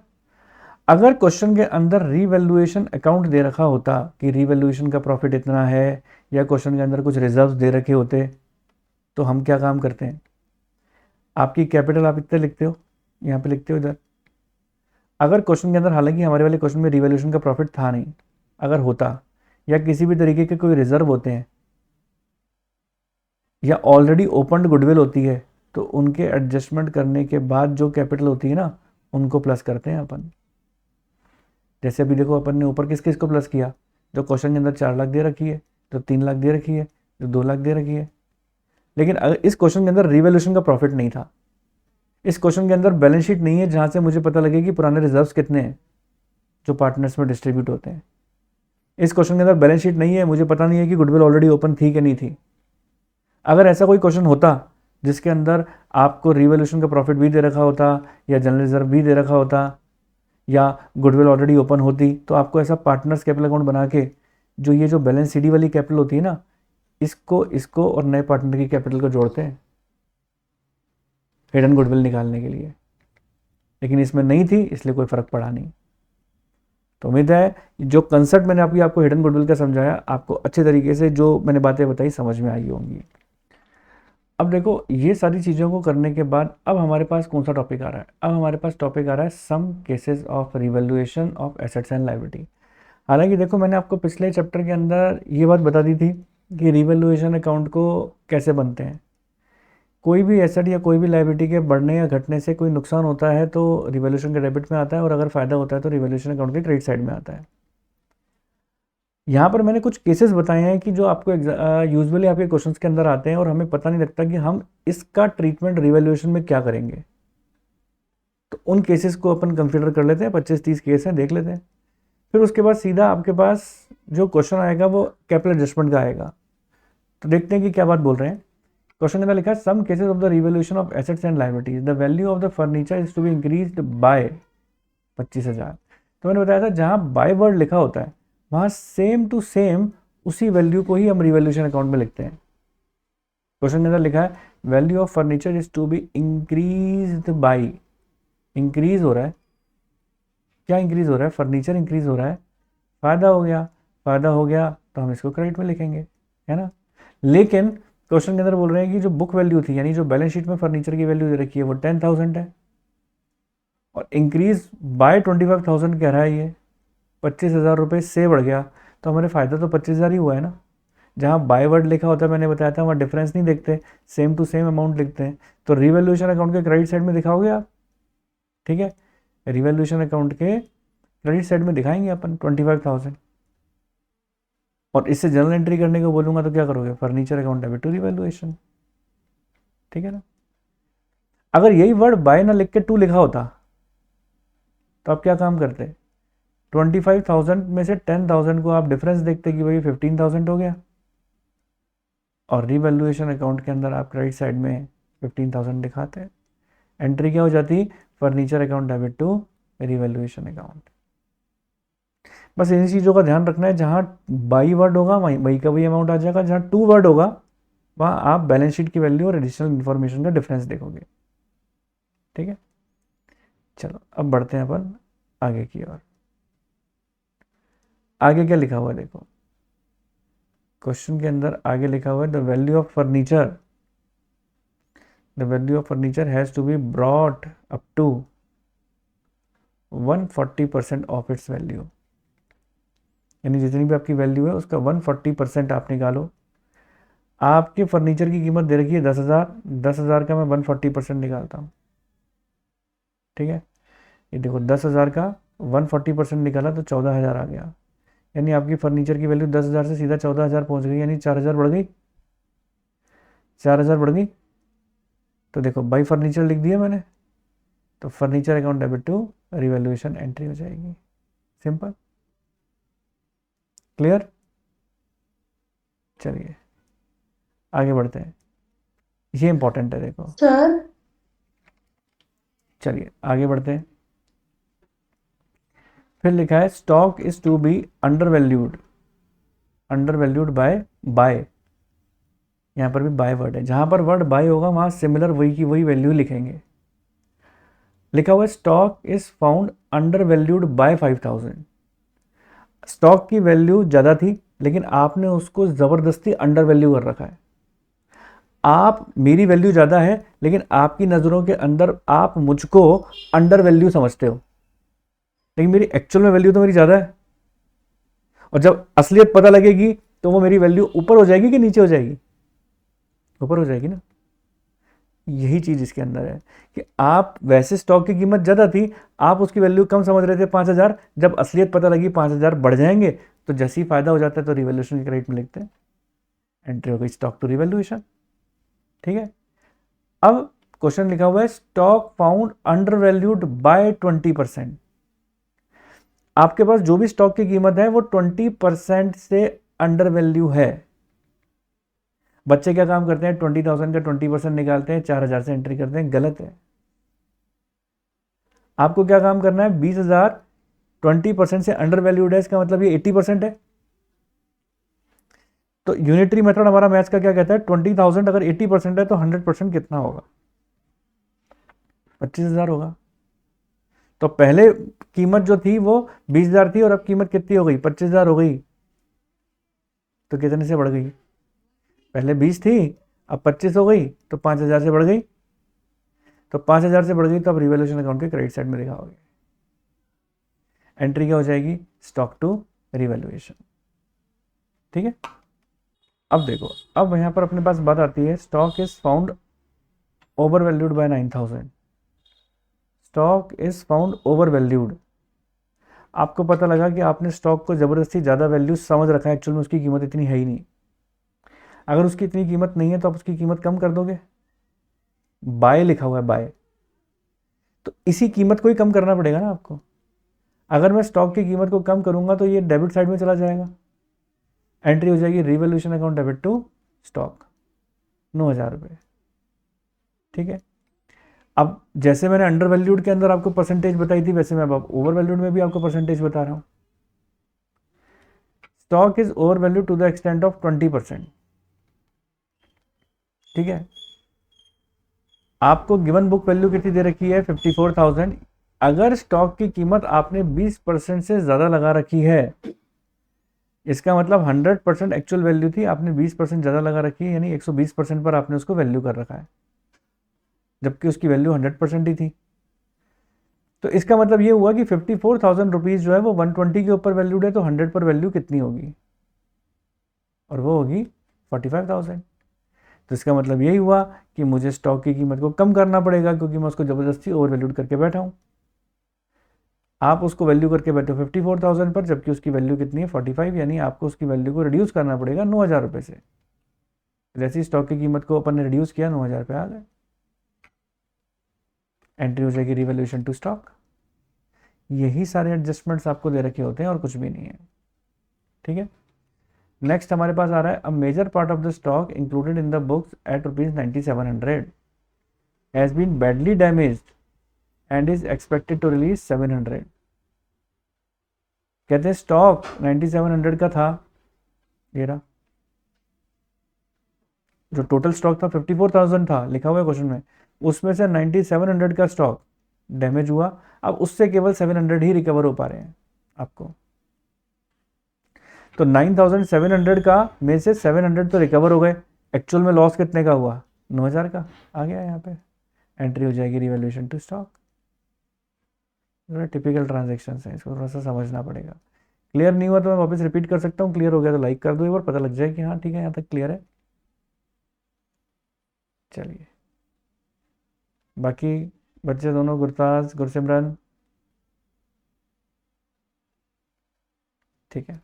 अगर क्वेश्चन के अंदर रीवैल्यूएशन अकाउंट दे रखा होता कि रीवैल्यूएशन का प्रॉफिट इतना है, या क्वेश्चन के अंदर कुछ रिजर्व्स दे रखे होते, तो हम क्या काम करते हैं, आपकी कैपिटल आप इतने लिखते हो, यहाँ पे लिखते हो इधर। अगर क्वेश्चन के अंदर, हालांकि हमारे वाले क्वेश्चन में रीवैल्यूएशन का प्रॉफिट था नहीं, अगर होता या किसी भी तरीके के कोई रिजर्व होते हैं या ऑलरेडी ओपनड गुडविल होती है, तो उनके एडजस्टमेंट करने के बाद जो कैपिटल होती है ना, उनको प्लस करते हैं अपन। जैसे अभी देखो अपन ने ऊपर किस किस को प्लस किया, जो क्वेश्चन के अंदर 4 लाख दे रखी है, जो 3 लाख दे रखी है, जो 2 लाख दे रखी है। लेकिन अगर इस क्वेश्चन के अंदर रिवैल्यूएशन का प्रॉफिट नहीं था, इस क्वेश्चन के अंदर बैलेंस शीट नहीं है जहां से मुझे पता लगे कि पुराने रिजर्व्स कितने हैं जो पार्टनर्स में डिस्ट्रीब्यूट होते हैं, इस क्वेश्चन के अंदर बैलेंस शीट नहीं है, मुझे पता नहीं है कि गुडविल ऑलरेडी ओपन थी कि नहीं थी। अगर ऐसा कोई क्वेश्चन होता जिसके अंदर आपको रिवैल्यूएशन का प्रॉफिट भी दे रखा होता या जनरल रिजर्व भी दे रखा होता या गुडविल ऑलरेडी ओपन होती, तो आपको ऐसा पार्टनर्स कैपिटल अकाउंट बना के जो ये जो बैलेंस सीडी वाली कैपिटल होती है ना, इसको और नए पार्टनर की कैपिटल को जोड़ते हैं हिडन गुडविल निकालने के लिए। लेकिन इसमें नहीं थी इसलिए कोई फर्क पड़ा नहीं। तो उम्मीद है जो कंसेप्ट मैंने आपको हिडन गुडविल का समझाया, आपको अच्छे तरीके से जो मैंने बातें बताई समझ में आई होंगी। अब देखो ये सारी चीज़ों को करने के बाद अब हमारे पास कौन सा टॉपिक आ रहा है? अब हमारे पास टॉपिक आ रहा है some cases of revaluation of assets and liability. हालांकि देखो मैंने आपको पिछले चैप्टर के अंदर ये बात बता दी थी कि रिवैल्यूएशन अकाउंट को कैसे बनते हैं। कोई भी एसेट या कोई भी लायबिलिटी के बढ़ने या घटने से कोई नुकसान होता है तो रिवैल्यूएशन के डेबिट में आता है, और अगर फ़ायदा होता है तो रिवैल्यूएशन अकाउंट के क्रेडिट साइड में आता है। यहाँ पर मैंने कुछ केसेस बताए हैं कि जो आपको यूजुअली आपके क्वेश्चंस के अंदर आते हैं और हमें पता नहीं लगता कि हम इसका ट्रीटमेंट रिवैल्यूएशन में क्या करेंगे। तो उन केसेस को अपन कंसिडर कर लेते हैं, 25-30 केस हैं, देख लेते हैं। फिर उसके बाद सीधा आपके पास जो क्वेश्चन आएगा वो कैपिटल एडजस्टमेंट का आएगा। तो देखते हैं कि क्या बात बोल रहे हैं। क्वेश्चन के अंदर लिखा है some cases of the revaluation of assets and liabilities, the value of the furniture is to be increased by 25,000। तो मैंने बताया था जहाँ बाय वर्ड लिखा होता है वहाँ सेम टू सेम उसी वैल्यू को ही हम रिवैल्यूएशन अकाउंट में लिखते हैं। क्वेश्चन के अंदर लिखा है value of furniture is to be increased by, increase हो रहा है, क्या इंक्रीज हो रहा है? फर्नीचर इंक्रीज हो रहा है, फ़ायदा हो गया, फ़ायदा हो गया तो हम इसको क्रेडिट में लिखेंगे, है ना। लेकिन क्वेश्चन के अंदर बोल रहे हैं कि जो बुक वैल्यू थी यानी जो बैलेंस शीट में फर्नीचर की वैल्यू दे रखी है वो 10,000 है, और इंक्रीज बाय 25,000 कह रहा है, ये 25,000 रुपये से बढ़ गया, तो हमारे फ़ायदा तो 25,000 ही हुआ है ना। जहाँ बाय वर्ड लिखा होता है मैंने बताया था वहाँ डिफरेंस नहीं देखते, सेम टू सेम अमाउंट लिखते हैं। तो रिवैल्यूएशन अकाउंट के क्रेडिट साइड में दिखाओगे आप, ठीक है, रिवैल्यूएशन अकाउंट के क्रेडिट साइड में दिखाएंगे अपन 25,000, और इससे जर्नल एंट्री करने को बोलूँगा तो क्या करोगे? Furniture account debit to revaluation, ठीक है ना। अगर यही वर्ड बाय ना लिख के टू लिखा होता तो आप क्या काम करते? 25,000 में से 10,000 को आप डिफरेंस देखते कि भाई 15,000 हो गया, और रिवैल्यूएशन अकाउंट के अंदर आप क्रेडिट साइड में 15,000 दिखाते हैं। एंट्री क्या हो जाती? Furniture account debit to revaluation account. बस इन चीज़ों का ध्यान रखना है, जहाँ बाई वर्ड होगा वही का वही अमाउंट आ जाएगा, जहाँ टू वर्ड होगा वहाँ आप बैलेंस शीट की वैल्यू और एडिशनल इन्फॉर्मेशन का डिफरेंस देखोगे, ठीक है। चलो अब बढ़ते हैं अपन आगे की ओर। आगे क्या लिखा हुआ है देखो, क्वेश्चन के अंदर आगे लिखा हुआ है the value of furniture, the value of furniture has to be brought up to 140% of its value, यानी जितनी भी आपकी वैल्यू है उसका 140% आप निकालो। आपके फर्नीचर की कीमत दे रखी है 10,000, 10,000 का मैं 140% निकालता हूँ, ठीक है। ये देखो 10,000 का 140% निकाला तो 14,000 आ गया, यानी आपकी फर्नीचर की वैल्यू 10,000 से सीधा 14,000 पहुँच गई, यानी 4,000 बढ़ गई, 4,000 बढ़ गई। तो देखो बाई फर्नीचर लिख दिया मैंने, तो furniture account debit to revaluation entry हो जाएगी, सिंपल, क्लियर। चलिए आगे बढ़ते हैं, ये इंपॉर्टेंट है देखो सर। चलिए आगे बढ़ते हैं। फिर लिखा है stock is to be undervalued, undervalued by by, यहाँ पर भी बाय वर्ड है, जहाँ पर वर्ड बाय होगा वहाँ सिमिलर वही की वही वैल्यू लिखेंगे। लिखा हुआ है stock is found under valued bye 5,000, stock की वैल्यू ज़्यादा थी लेकिन आपने उसको ज़बरदस्ती अंडर वैल्यू कर रखा है। आप, मेरी वैल्यू ज़्यादा है लेकिन आपकी नज़रों के अंदर आप मुझको अंडर वैल्यू समझते हो, लेकिन मेरी एक्चुअल में वैल्यू तो मेरी ज़्यादा है, और जब असलियत पता लगेगी तो वो मेरी वैल्यू ऊपर हो जाएगी कि नीचे हो जाएगी? ऊपर हो जाएगी ना। यही चीज़ इसके अंदर है कि आप वैसे स्टॉक की कीमत ज़्यादा थी, आप उसकी वैल्यू कम समझ रहे थे 5,000, जब असलियत पता लगी 5,000 बढ़ जाएंगे, तो जैसे ही फायदा हो जाता है तो रिवैल्यूएशन के क्रेडिट में लिखते हैं, एंट्री हो गई स्टॉक टू रिवैल्यूएशन, ठीक है। अब क्वेश्चन लिखा हुआ है stock found under valued bye 20%, आपके पास जो भी स्टॉक की कीमत है वो 20% से अंडर वैल्यू है। बच्चे क्या काम करते हैं? 20,000 का 20% निकालते हैं, 4,000 से एंट्री करते हैं, गलत है। आपको क्या काम करना है? 20,000 20% से अंडर वैल्यूड है, इसका मतलब ये 80% है। तो यूनिटरी मेथड हमारा मैथ्स का क्या कहता है? 20,000 अगर 80% है तो 100% कितना होगा? 25,000 होगा। तो पहले कीमत जो थी वो 20,000 थी और अब कीमत कितनी हो गई, 25,000 हो गई। तो कितने से बढ़ गई, पहले 20 थी अब 25 हो गई, तो 5,000 से बढ़ गई। तो 5,000 से बढ़ गई तो अब रिवैल्यूएशन अकाउंट के क्रेडिट साइड में दिखाओगे। एंट्री क्या हो जाएगी, स्टॉक टू रिवैल्यूएशन। ठीक है। अब देखो, अब यहाँ पर अपने पास बात आती है, stock is found over valued bye 9,000। Stock is found over valued. आपको पता लगा कि आपने स्टॉक को ज़बरदस्ती ज़्यादा वैल्यू समझ रखा है, एक्चुअल में उसकी कीमत इतनी है ही नहीं। अगर उसकी इतनी कीमत नहीं है तो आप उसकी कीमत कम कर दोगे। बाय लिखा हुआ है, बाय, तो इसी कीमत को ही कम करना पड़ेगा ना आपको। अगर मैं स्टॉक की कीमत को कम करूंगा तो ये डेबिट साइड में चला जाएगा। एंट्री हो जाएगी revaluation account debit to stock, 9,000 रुपये। ठीक है। अब जैसे मैंने अंडर वैल्यूड के अंदर आपको परसेंटेज बताई थी, वैसे मैं अब ओवर वैल्यूड में भी आपको परसेंटेज बता रहा हूं। Stock is over value to the extent of 20%। ठीक है। आपको गिवन बुक वैल्यू कितनी दे रखी है, 54,000। अगर स्टॉक की कीमत आपने 20% से ज़्यादा लगा रखी है, इसका मतलब 100% एक्चुअल वैल्यू थी, आपने 20% ज़्यादा लगा रखी है, यानी 120% पर आपने उसको वैल्यू कर रखा है, जबकि उसकी वैल्यू 100% ही थी। तो इसका मतलब ये हुआ कि 54,000 रुपीज़ जो है वो 120 के ऊपर वैल्यूड है, तो 100 पर वैल्यू कितनी होगी, और वो होगी 45,000। तो इसका मतलब यही हुआ कि मुझे स्टॉक की कीमत को कम करना पड़ेगा, क्योंकि मैं उसको ज़बरदस्ती ओवर वैल्यूड करके बैठा हूँ। आप उसको वैल्यू करके बैठे हो 54,000 पर, जबकि उसकी वैल्यू कितनी है 45, यानी आपको उसकी वैल्यू को रिड्यूस करना पड़ेगा 9,000 रुपये से। जैसे ही स्टॉक की कीमत को अपन ने रिड्यूस किया, 9,000 रुपये आ गए। एंट्री हो जाएगी रिवैल्यूएशन टू स्टॉक। यही सारे एडजस्टमेंट्स आपको दे रखे होते हैं और कुछ भी नहीं है। ठीक है। नेक्स्ट हमारे पास आ रहा है, a major part of the stock included in the books at ₹9700 has been badly damaged and is expected to release 700। कहते हैं स्टॉक 9700 का था, ये रहा जो टोटल स्टॉक था 54,000 था, लिखा हुआ है क्वेश्चन में, उसमें से 9700 का स्टॉक डैमेज हुआ। अब उससे केवल 700 ही रिकवर हो पा रहे हैं आपको। तो 9,700 का में से 700 तो रिकवर हो गए, एक्चुअल में लॉस कितने का हुआ, 9,000 का आ गया यहाँ पे। एंट्री हो जाएगी revaluation to stock. Typical transaction है, इसको थोड़ा सा समझना पड़ेगा। क्लियर नहीं हुआ तो मैं वापस रिपीट कर सकता हूँ, क्लियर हो गया तो लाइक कर दो एक बार, पता लग जाए कि हाँ ठीक है यहाँ तक क्लियर है। चलिए, बाकी बच्चे दोनों, गुरताज, गुरसिमरन, ठीक है,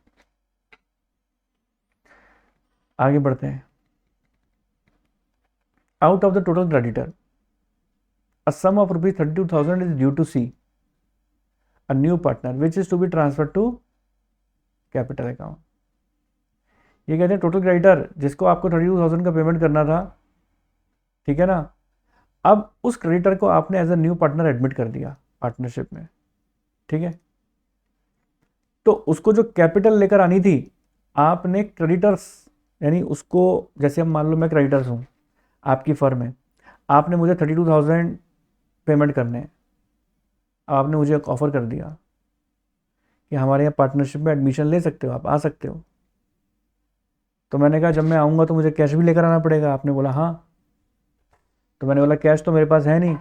आगे बढ़ते हैं। Out of the total creditor, a sum of rupees 32,000 is due to C, a new partner, which is to be transferred to capital account। ये कहते हैं टोटल क्रेडिटर जिसको आपको 32,000 का पेमेंट करना था, ठीक है ना, अब उस क्रेडिटर को आपने as a new partner admit कर दिया पार्टनरशिप में। ठीक है। तो उसको जो कैपिटल लेकर आनी थी, आपने क्रेडिटर्स, यानी उसको, जैसे हम मान लो मैं क्रेडिटर्स हूँ आपकी फर्म है, आपने मुझे 32,000 पेमेंट करने हैं। आपने मुझे एक ऑफ़र कर दिया कि हमारे यहाँ पार्टनरशिप में एडमिशन ले सकते हो, आप आ सकते हो। तो मैंने कहा जब मैं आऊँगा तो मुझे कैश भी लेकर आना पड़ेगा। आपने बोला हाँ। तो मैंने बोला कैश तो मेरे पास है नहीं।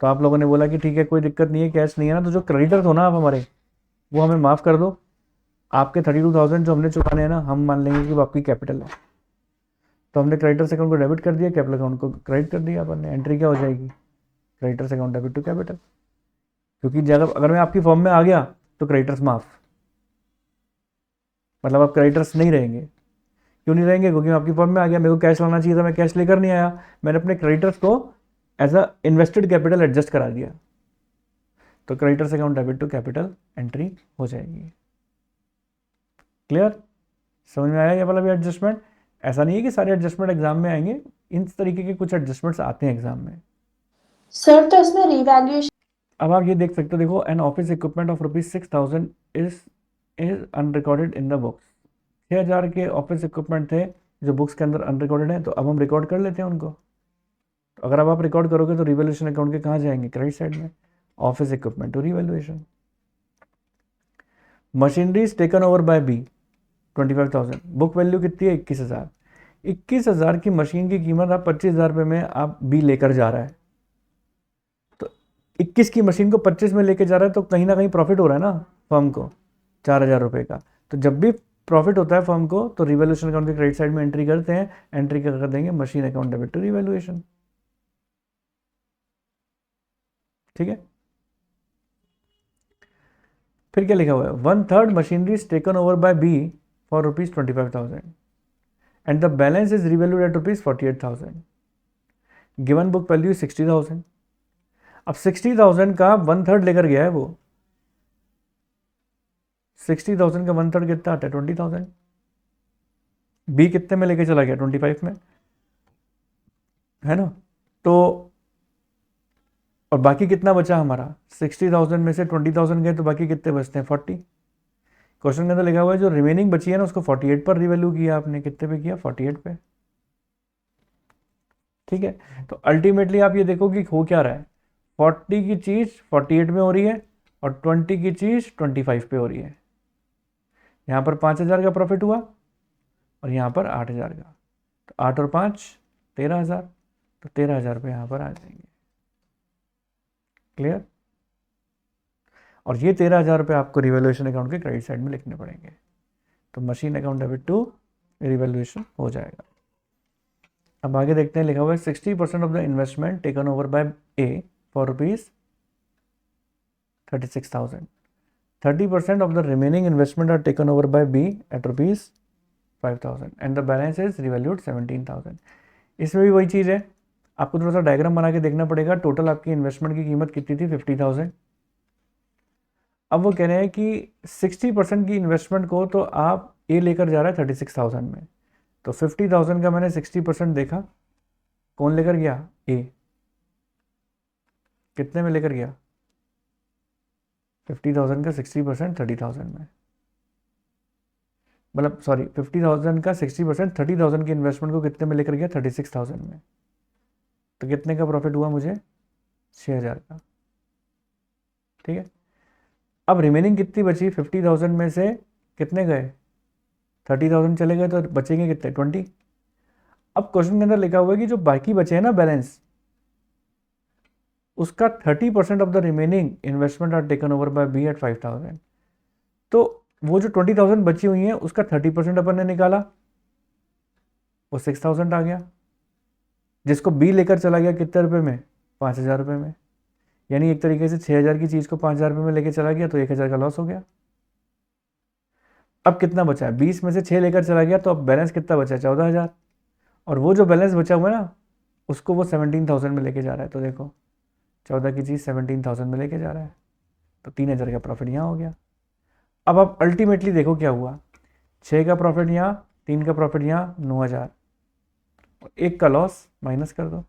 तो आप लोगों ने बोला कि ठीक है कोई दिक्कत नहीं है, कैश नहीं है ना, तो जो क्रेडिटर हो ना आप हमारे, वो हमें माफ़ कर दो। आपके 32,000 जो हमने चुकाने हैं ना, हम मान लेंगे कि वो आपकी कैपिटल है। तो हमने क्रेडिटर्स अकाउंट को डेबिट कर दिया, कैपिटल अकाउंट को क्रेडिट कर दिया अपन ने। एंट्री क्या हो जाएगी, creditors account debit to capital. क्योंकि जब अगर मैं आपकी फॉर्म में आ गया तो क्रेडिटर्स माफ, मतलब आप क्रेडिटर्स नहीं रहेंगे। क्यों नहीं रहेंगे, क्योंकि मैं आपकी फॉर्म में आ गया, मेरे को कैश लाना चाहिए था, मैं कैश लेकर नहीं आया, मैंने अपने क्रेडिटर्स को as a invested capital adjust करा दिया। तो creditors account debit to capital entry हो जाएगी। क्लियर, समझ में आया ये वाला भी एडजस्टमेंट। ऐसा नहीं है कि सारे एडजस्टमेंट एग्जाम में आएंगे, इन तरीके के कुछ एडजस्टमेंट्स आते हैं एग्जाम में। सर तो इसमें रिवैल्यूएशन, अब आप ये देख सकते हो, देखो N office equipment of ₹6,000 is unrecorded in the books. 6,000 के ऑफिस इक्विपमेंट थे जो बुक्स के अंदर अनरिकॉर्डेड हैं, तो अब हम रिकॉर्ड कर लेते हैं उनको। तो अगर अब आप रिकॉर्ड करोगे तो रिवैल्यूएशन अकाउंट के कहाँ जाएंगे, क्रेडिट साइड में। Office equipment to revaluation. Machinery is taken over by B 25,000, book value कितनी है 21,000। 21,000 की मशीन की कीमत आप 25,000 रुपये में आप बी लेकर जा रहा है, तो 21 की मशीन को 25 में लेकर जा रहा है, तो कहीं ना कहीं प्रॉफिट हो रहा है ना फर्म को 4,000 रुपये का। तो जब भी प्रॉफिट होता है फर्म को तो रिवैल्यूएशन अकाउंट के क्रेडिट साइड में एंट्री करते हैं, एंट्री कर देंगे machine account debit to revaluation. ठीक है, फिर क्या लिखा हुआ है, 1/3 machinery is taken over by B for ₹25,000 and the balance is revalued at ₹48,000। Given book value 60,000। अब 60,000 का 1/3 लेकर गया है वो, 60,000 का 1/3 कितना आता है 20,000। बी कितने में लेके चला गया 25 में, है ना। तो और बाकी कितना बचा हमारा, 60,000 में से 20,000 गए तो बाकी कितने बचते हैं 40। क्वेश्चन के अंदर लिखा हुआ है जो रिमेनिंग बची है ना उसको 48 पर रिवैल्यू किया आपने, कितने पे किया 48 पे। ठीक है, तो अल्टीमेटली आप ये देखो कि हो क्या रहा है, 40 की चीज 48 में हो रही है और 20 की चीज 25 पे हो रही है। यहाँ पर 5,000 का प्रॉफिट हुआ और यहाँ पर 8,000 का, तो 8 और 5 13,000, तो 13,000 रुपये यहाँ पर आ जाएंगे। क्लियर। और ये 13,000 रुपये आपको रिवैल्यूएशन अकाउंट के क्रेडिट साइड में लिखने पड़ेंगे, तो machine account debit to revaluation हो जाएगा। अब आगे देखते हैं, लिखा हुआ है 60% of the investment taken over by A for ₹36,000, 30% of the remaining investment are taken over by B at ₹5,000 and the balance is revalued 17,000। इसमें भी वही चीज़ है, आपको थोड़ा सा डायग्राम बना के देखना पड़ेगा। टोटल आपकी इन्वेस्टमेंट की कीमत कितनी थी 50,000। अब वो कह रहे हैं कि 60% की इन्वेस्टमेंट को तो आप ए लेकर जा रहा है 36,000 में, तो 50,000 का मैंने 60% देखा, कौन लेकर गया ए, कितने में लेकर गया 50,000 का 60% 30,000 में, मतलब सॉरी 50,000 का 60% 30,000 की इन्वेस्टमेंट को कितने में लेकर गया 36,000 में, तो कितने का प्रॉफिट हुआ मुझे 6,000 का। ठीक है, अब रिमेनिंग कितनी बची 50,000 में से कितने गए 30,000 चले गए, तो बचेंगे कितने 20। अब क्वेश्चन के अंदर लिखा हुआ है कि जो बाकी बचे हैं ना बैलेंस, उसका 30% of the remaining investment are taken over by B at 5,000। तो वो जो 20,000 बची हुई है उसका 30% अपन ने निकाला, वो 6,000 आ गया, जिसको बी लेकर चला गया कितने रुपए में 5,000 रुपये में। यानी एक तरीके से 6,000 की चीज़ को 5,000 रुपये में लेकर चला गया, तो 1,000 का लॉस हो गया। अब कितना बचा है, 20 में से 6 लेकर चला गया, तो अब बैलेंस कितना बचा है 14,000, और वो जो बैलेंस बचा हुआ है ना उसको वो 17,000 में लेके जा रहा है। तो देखो 14 की चीज़ 17,000 में लेके जा रहा है, तो 3,000 का प्रॉफिट यहाँ हो गया। अब आप अल्टीमेटली देखो क्या हुआ, 6 का प्रॉफिट यहाँ, 3 का प्रॉफिट यहाँ, 9,000, 1 का लॉस माइनस कर दो,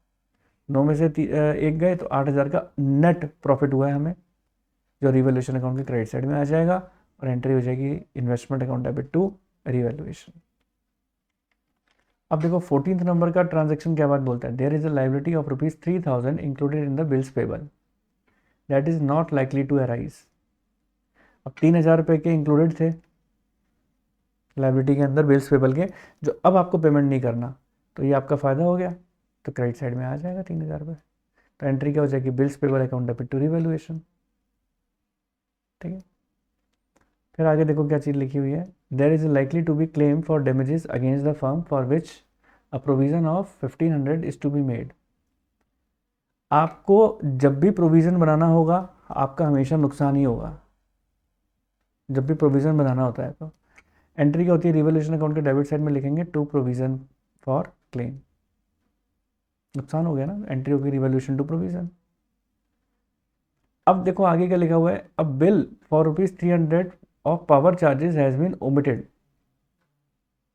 9 में से 1 गए तो 8,000 का नेट प्रॉफिट हुआ है हमें, जो रिवैल्यूएशन अकाउंट के क्रेडिट साइड में आ जाएगा और एंट्री हो जाएगी investment account debit to revaluation. अब देखो 14th नंबर का ट्रांजैक्शन क्या बात बोलता है, there is a liability of ₹3,000 included in the bills payable that is not likely to arise. अब 3,000 रुपये के इंक्लूडेड थे लायबिलिटी के अंदर बिल्स पेबल के, जो अब आपको पेमेंट नहीं करना, तो ये आपका फ़ायदा हो गया, तो क्रेडिट साइड में आ जाएगा 3,000 रुपये। तो एंट्री क्या हो जाएगी, bills payable account debit to revaluation. ठीक है, फिर आगे देखो क्या चीज़ लिखी हुई है, there is likely to be claim for damages against the firm for which a provision of 1,500 is to be made. आपको जब भी प्रोविज़न बनाना होगा आपका हमेशा नुकसान ही होगा, जब भी प्रोविज़न बनाना होता है। तो एंट्री क्या होती है, रिवैल्यूएशन अकाउंट के डेबिट साइड में लिखेंगे टू प्रोविज़न फॉर क्लेम, नुकसान हो गया ना, एंट्री होगी रिवैल्यूएशन टू प्रोविज़न। अब देखो आगे क्या लिखा हुआ है, अ bill for ₹300 of power charges has been omitted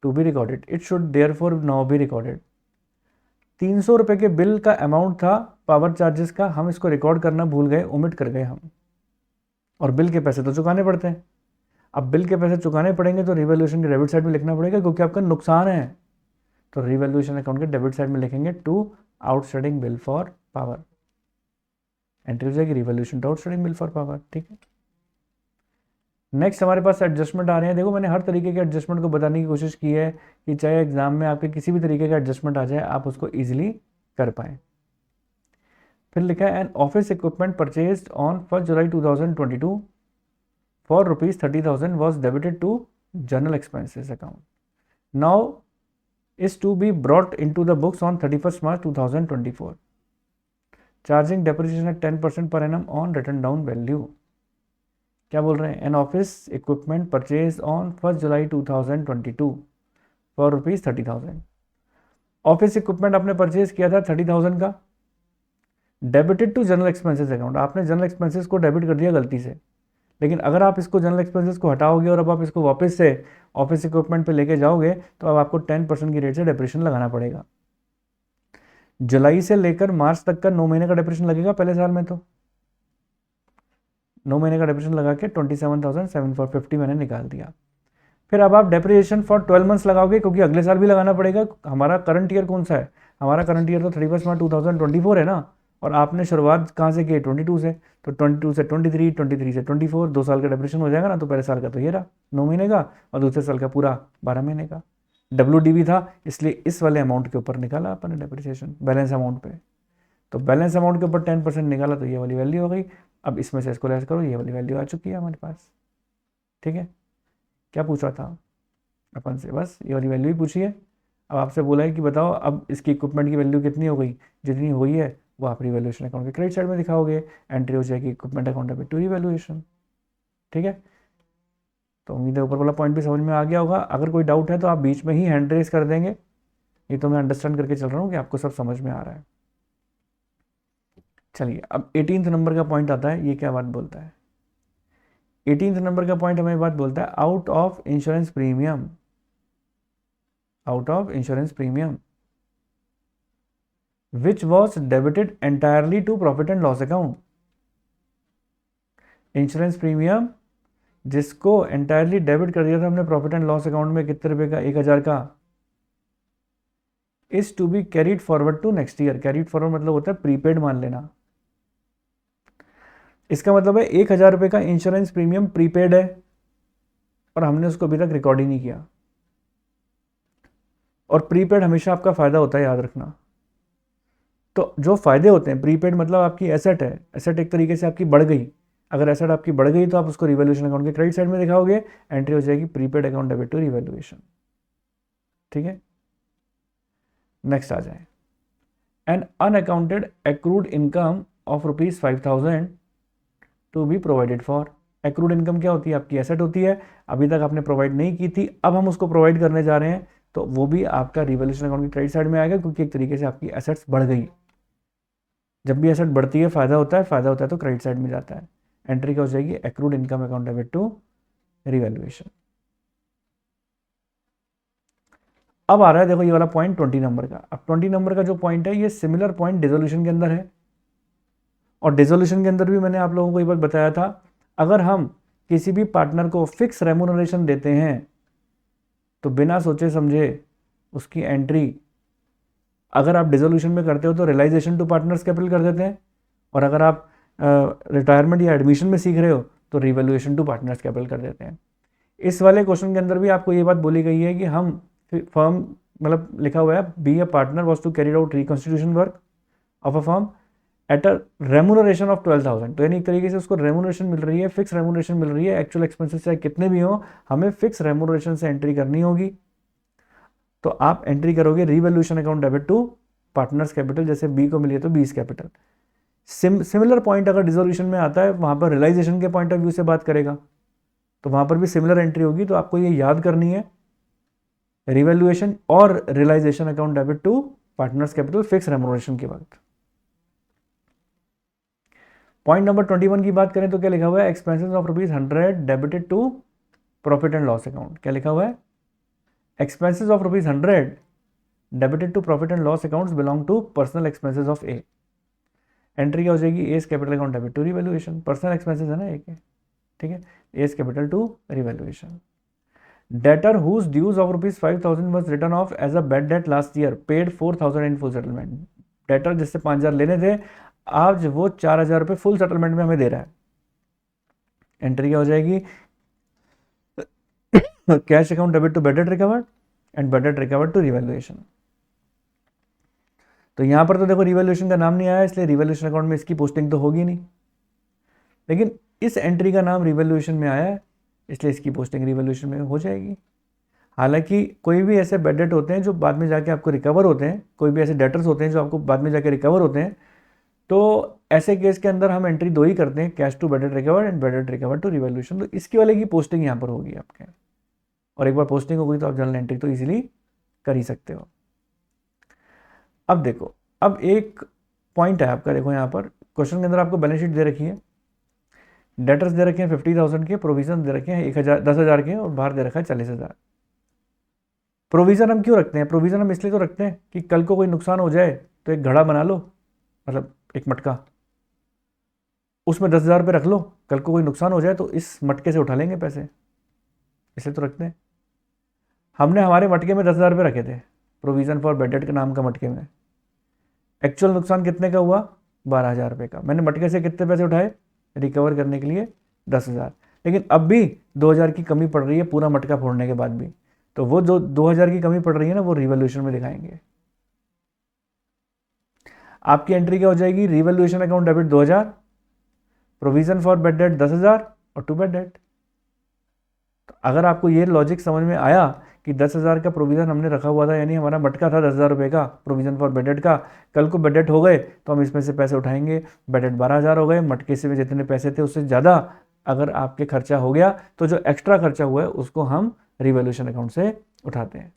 to be recorded. It should therefore now be recorded. 300 रुपये के बिल का अमाउंट था पावर चार्जेस का, हम इसको रिकॉर्ड करना भूल गए, ओमिट कर गए हम, और बिल के पैसे तो चुकाने पड़ते हैं। अब बिल के पैसे चुकाने पड़ेंगे तो रिवैल्यूएशन के डेबिट साइड में लिखना पड़ेगा, क्योंकि आपका नुकसान है। तो रिवैल्यूएशन अकाउंट के डेबिट साइड में लिखेंगे to outstanding bill for power, entry हो जाएगी revolution to outstanding bill for power. ठीक है, नेक्स्ट हमारे पास एडजस्टमेंट आ रहे हैं। देखो मैंने हर तरीके के एडजस्टमेंट को बताने की कोशिश की है कि चाहे एग्जाम में आपके किसी भी तरीके का एडजस्टमेंट आ जाए आप उसको ईजिली कर पाएँ। फिर लिखा है N office equipment purchased on 1 July 2022 for ₹30,000 was debited to general expenses account. Now is to be brought into the books on 31st March 2024. Charging depreciation at 10% per annum on written down value. क्या बोल रहे हैं? An office equipment purchase on 1 July 2022 for ₹30,000. Office equipment आपने purchase किया था 30,000 का, debited to general expenses account, आपने general expenses को डेबिट कर दिया गलती से। लेकिन अगर आप इसको जनरल एक्सपेंसेस को हटाओगे और अब आप इसको वापस से ऑफिस इक्विपमेंट पे लेके जाओगे तो अब आपको 10% की रेट से डेप्रेशन लगाना पड़ेगा। जुलाई से लेकर मार्च तक का 9 महीने का डेप्रेशन लगेगा पहले साल में, तो 9 महीने का डेप्रेशन लगा के 27,750 मैंने निकाल दिया। फिर अब आप डेप्रिसिएशन फॉर 12 मंथ्स लगाओगे क्योंकि अगले साल भी लगाना पड़ेगा। हमारा करंट ईयर कौन सा है? हमारा करंट ईयर तो 31 मार्च 2024 है ना, और आपने शुरुआत कहाँ से की? 22 से, तो 22 से 23, 23 से 24, 2 साल का डेप्रेशन हो जाएगा ना। तो पहले साल का तो ये रहा 9 महीने का और दूसरे साल का पूरा 12 महीने का। WDV था इसलिए इस वाले अमाउंट के ऊपर निकाला अपन ने डेप्रिसिएशन बैलेंस अमाउंट पे, तो बैलेंस अमाउंट के ऊपर 10% निकाला तो ये वाली वैल्यू हो गई। अब इसमें से इसको लेस करो, ये वाली वैल्यू आ चुकी है हमारे पास। ठीक है, क्या पूछा था अपन से? बस ये वाली वैल्यू ही पूछी है। अब आपसे बोला है कि बताओ अब इसकी इक्विपमेंट की वैल्यू कितनी हो गई, जितनी हुई है वो आप रिवैल्यूएशन अकाउंट के क्रेडिट साइड में दिखाओगे, एंट्री हो जाएगी equipment account debit to revaluation. ठीक है, तो उम्मीद है ऊपर वाला पॉइंट भी समझ में आ गया होगा। अगर कोई डाउट है तो आप बीच में ही हैंड रेस कर देंगे, ये तो मैं अंडरस्टैंड करके चल रहा हूँ कि आपको सब समझ में आ रहा है। चलिए अब 18th नंबर का पॉइंट आता है। ये क्या बात बोलता है? 18th नंबर का पॉइंट हमें बात बोलता है out of insurance premium, out of insurance premium which was debited entirely to profit and loss account. Insurance premium जिसको एंटायरली डेबिट कर दिया था हमने प्रॉफिट एंड लॉस अकाउंट में, कितने रुपए का? 1,000 का, is to be carried forward to next year. Carried forward मतलब होता है प्रीपेड मान लेना। इसका मतलब है 1,000 रुपए का इंश्योरेंस प्रीमियम प्रीपेड है और हमने उसको अभी तक रिकॉर्ड ही नहीं किया। और प्रीपेड हमेशा आपका फायदा होता है, याद रखना। तो जो फायदे होते हैं, प्रीपेड मतलब आपकी एसेट है, एसेट एक तरीके से आपकी बढ़ गई। अगर एसेट आपकी बढ़ गई तो आप उसको रिवैल्यूएशन अकाउंट के क्रेडिट साइड में दिखाओगे, एंट्री हो जाएगी prepaid account debit to revaluation. ठीक है, नेक्स्ट आ जाए an unaccounted accrued income of ₹5,000 to be provided for. Accrued income क्या होती है? आपकी एसेट होती है, अभी तक आपने प्रोवाइड नहीं की थी, अब हम उसको प्रोवाइड करने जा रहे हैं, तो वो भी आपका रिवैल्यूएशन अकाउंट के क्रेडिट साइड में आएगा क्योंकि एक तरीके से आपकी एसेट्स बढ़ गई। जब भी एसेट बढ़ती है फायदा होता है तो क्रेडिट साइड में जाता है। एंट्री क्या हो जाएगी? Accrued income account debit to revaluation. अब आ रहा है देखो ये वाला पॉइंट 20 नंबर का। अब 20 नंबर का जो पॉइंट है ये सिमिलर पॉइंट डिसोल्यूशन के अंदर है, और डिसोल्यूशन के अंदर भी मैंने आप लोगों को ये बात बताया था, अगर हम किसी भी पार्टनर को फिक्स रेम्यूनरेशन देते हैं तो बिना सोचे समझे उसकी एंट्री अगर आप डिसोल्यूशन में करते हो तो रियलाइजेशन टू पार्टनर्स कैपिटल कर देते हैं, और अगर आप रिटायरमेंट या एडमिशन में सीख रहे हो तो रिवैल्यूएशन टू पार्टनर्स कैपिटल कर देते हैं। इस वाले क्वेश्चन के अंदर भी आपको ये बात बोली गई है कि हम फर्म मतलब लिखा हुआ है B a partner was to carry out reconstitution work of a firm at a remuneration of 12,000। तो यानी एक तरीके से उसको रेम्यूनरेशन मिल रही है, फिक्स रेम्यूनरेशन मिल रही है। एक्चुअल एक्सपेंसेस चाहे कितने भी हो, हमें फिक्स रेम्यूनरेशन से एंट्री करनी होगी। तो आप एंट्री करोगे revaluation account debit to partners capital, जैसे बी को मिली है तो बीस कैपिटल। सिमिलर पॉइंट अगर डिसोल्यूशन में आता है, वहां पर रियलाइजेशन के पॉइंट ऑफ व्यू से बात करेगा तो वहां पर भी सिमिलर एंट्री होगी। तो आपको ये याद करनी है, रिवैल्यूएशन और realisation account debit to partners capital fix remuneration के वक्त। पॉइंट नंबर 21 की बात करें तो क्या लिखा हुआ है? Expenses of ₹100 debited to profit and loss account. क्या लिखा हुआ है? Expenses of ₹100 debited to profit and loss accounts belong to personal expenses of A. Entry क्या हो जाएगी? A's capital account debit to revaluation. Personal expenses है ना एक, ठीक है, A's capital to revaluation. Debtor whose dues of ₹5,000 was written off as a bad debt last year paid 4,000 in full settlement. Debtor जिससे 5,000 लेने थे, आज वो 4,000 रुपये फुल सेटलमेंट में हमें दे रहा है। एंट्री क्या हो जाएगी, cash account debit to bad debt recovered and bad debt recovered to revaluation. तो यहाँ पर तो देखो रिवैल्यूएशन का नाम नहीं आया, इसलिए रिवैल्यूएशन अकाउंट में इसकी पोस्टिंग तो होगी नहीं, लेकिन इस एंट्री का नाम रिवैल्यूएशन में आया है, इसलिए इसकी पोस्टिंग रिवैल्यूएशन में हो जाएगी। हालांकि कोई भी ऐसे बैड डेट होते हैं जो बाद में जाके आपको रिकवर होते हैं, कोई भी ऐसे डेटर्स होते हैं जो आपको बाद में जाके रिकवर होते हैं, तो ऐसे केस के अंदर हम एंट्री दो ही करते हैं, cash to bad debt recovered and bad debt recovered to revaluation. तो इसकी वाले की पोस्टिंग यहाँ पर होगी आपके, और एक बार पोस्टिंग हो गई तो आप जर्नल एंट्री तो इजीली कर ही सकते हो। अब देखो, अब एक पॉइंट है आपका, देखो यहाँ पर क्वेश्चन के अंदर आपको बैलेंस शीट दे रखी है, डेटर्स दे रखे हैं 50,000 के, प्रोविजन दे रखे हैं 1,000 10,000 के, और बाहर दे रखा है 40,000। प्रोविजन हम क्यों रखते हैं, प्रोविजन हम इसलिए तो रखते हैं कि कल को कोई नुकसान हो जाए तो एक घड़ा बना लो, मतलब एक मटका, उसमें 10,000 रुपये रख लो, कल को कोई नुकसान हो जाए तो इस मटके से उठा लेंगे पैसे, इसलिए तो रखते हैं। हमने हमारे मटके में 10,000 रुपये रखे थे, प्रोविजन फॉर बेड डेट के नाम का मटके में। एक्चुअल नुकसान कितने का हुआ, 12,000 रुपये का। मैंने मटके से कितने पैसे उठाए रिकवर करने के लिए, 10,000, लेकिन अब भी 2,000 की कमी पड़ रही है पूरा मटका फोड़ने के बाद भी, तो वो जो 2,000 की कमी पड़ रही है ना, वो रिवैल्यूएशन में दिखाएंगे। आपकी एंट्री क्या हो जाएगी, revaluation account debit 2,000, provision for bed date 10,000 और टू बेड डेट। तो अगर आपको ये लॉजिक समझ में आया कि 10,000 का प्रोविजन हमने रखा हुआ था, यानी हमारा मटका था 10,000 रुपये का प्रोविजन फॉर बेड डेट का, कल को बेड डेट हो गए तो हम इसमें से पैसे उठाएंगे, बेड डेट 12,000 हो गए, मटके से जितने पैसे थे उससे ज़्यादा अगर आपके खर्चा हो गया तो जो एक्स्ट्रा खर्चा हुआ है उसको हम रिवैल्यूएशन अकाउंट से उठाते हैं।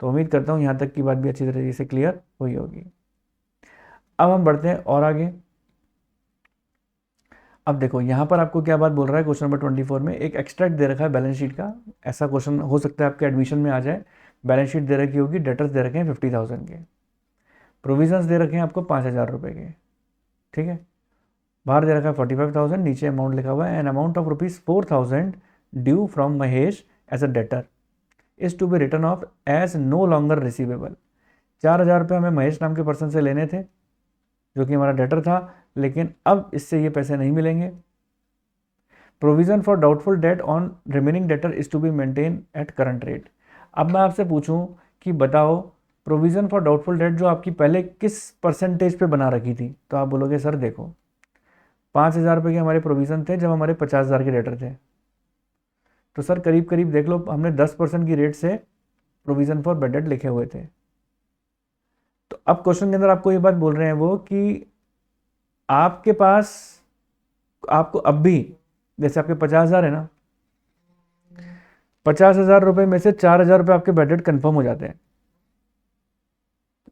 तो उम्मीद करता हूँ यहाँ तक की बात भी अच्छी तरीके से क्लियर हुई होगी। अब हम बढ़ते हैं और आगे। अब देखो यहाँ पर आपको क्या बात बोल रहा है, क्वेश्चन नंबर 24 में एक एक्सट्रैक्ट दे रखा है बैलेंस शीट का। ऐसा क्वेश्चन हो सकता है आपके एडमिशन में आ जाए। बैलेंस शीट दे रखी होगी, डेटर्स दे रखे हैं 50,000 के, प्रोविजंस दे रखे हैं आपको 5,000 रुपये के, ठीक है। बाहर दे रखा है 45,000, नीचे अमाउंट लिखा हुआ है an amount of ₹4,000 due from Mahesh as a debtor is to be written off as no longer receivable. 4,000 रुपये हमें महेश नाम के पर्सन से लेने थे जो कि हमारा डेटर था, लेकिन अब इससे ये पैसे नहीं मिलेंगे। Provision for doubtful debt on remaining debtor is to be maintain at current rate. अब मैं आपसे पूछूं कि बताओ प्रोविजन फॉर डाउटफुल डेट जो आपकी पहले किस परसेंटेज पे बना रखी थी, तो आप बोलोगे सर देखो 5,000 रुपये के हमारे प्रोविजन थे जब हमारे 50,000 के डेटर थे, तो सर करीब करीब देख लो हमने 10% की रेट से प्रोविजन फॉर बेड डेट लिखे हुए थे। तो अब क्वेश्चन के अंदर आपको ये बात बोल रहे हैं वो कि आपके पास, आपको अब भी जैसे आपके 50,000 है ना, 50,000 रुपये में से 4,000 रुपये आपके बेड डेट कन्फर्म हो जाते हैं,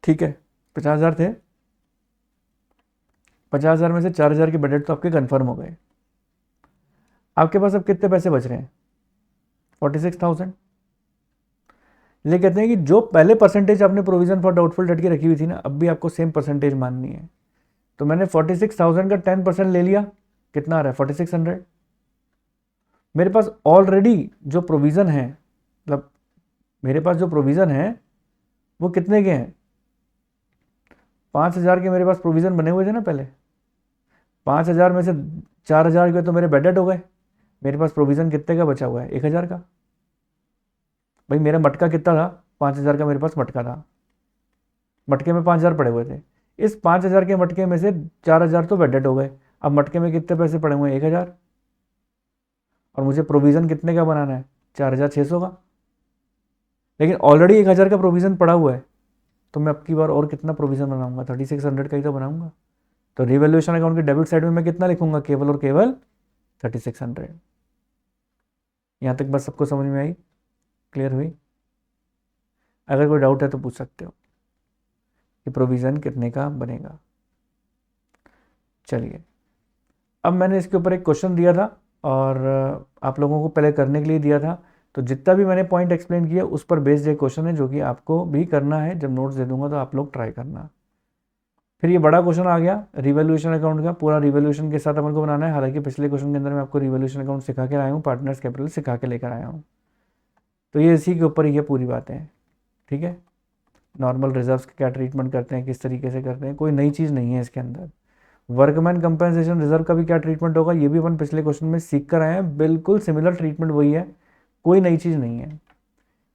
ठीक है। 50,000 थे, 50,000 में से 4,000 के बेड डेट तो आपके कन्फर्म हो गए। आपके पास अब कितने पैसे बच रहे हैं, 46,000। ये कहते हैं कि जो पहले परसेंटेज आपने प्रोविजन फॉर डाउटफुल डेट की रखी हुई थी ना, अब भी आपको सेम परसेंटेज माननी है। तो मैंने 46,000 का 10% ले लिया, कितना आ रहा है 4,600। मेरे पास ऑलरेडी जो प्रोविज़न है, मतलब मेरे पास जो प्रोविज़न है वो कितने के हैं, 5,000 के मेरे पास प्रोविज़न बने हुए थे ना पहले। 5,000 में से 4,000 के तो मेरे बेड डेट हो गए, मेरे पास प्रोविज़न कितने का बचा हुआ है, 1,000 का। भाई मेरा मटका कितना था, 5,000 का मेरे पास मटका था, मटके में 5,000 पड़े हुए थे। इस 5,000 के मटके में से 4,000 तो बेड डेट हो गए, अब मटके में कितने पैसे पड़े हुए हैं, 1,000, और मुझे प्रोविज़न कितने का बनाना है, 4,600 का। लेकिन ऑलरेडी 1,000 का प्रोविज़न पड़ा हुआ है, तो मैं अब की बार और कितना प्रोविज़न बनाऊंगा, 3,600 का ही तो बनाऊंगा। तो रिवैल्यूएशन अकाउंट के डेबिट साइड में मैं कितना लिखूंगा, केवल और केवल 3,600। यहाँ तक बस सबको समझ में आई, क्लियर हुई। अगर कोई डाउट है तो पूछ सकते हो कि प्रोविज़न कितने का बनेगा। चलिए, अब मैंने इसके ऊपर एक क्वेश्चन दिया था और आप लोगों को पहले करने के लिए दिया था, तो जितना भी मैंने पॉइंट एक्सप्लेन किया उस पर बेस्ड एक क्वेश्चन है जो कि आपको भी करना है। जब नोट्स दे दूंगा तो आप लोग ट्राई करना। फिर ये बड़ा क्वेश्चन आ गया रिवैल्यूएशन अकाउंट का, पूरा रिवैल्यूएशन के साथ अपन को बनाना है। हालांकि पिछले क्वेश्चन के अंदर मैं आपको रिवैल्यूएशन अकाउंट सिखा के आया हूँ, पार्टनर्स कैपिटल सिखा के लेकर आया हूँ, तो ये इसी के ऊपर ही है पूरी बातें, ठीक है। नॉर्मल रिजर्व्स का क्या ट्रीटमेंट करते हैं, किस तरीके से करते हैं, कोई नई चीज़ नहीं है इसके अंदर। वर्कमैन कंपनसेशन रिजर्व का भी क्या ट्रीटमेंट होगा ये भी अपन पिछले क्वेश्चन में सीख कर आए हैं, बिल्कुल सिमिलर ट्रीटमेंट वही है, कोई नई चीज़ नहीं है।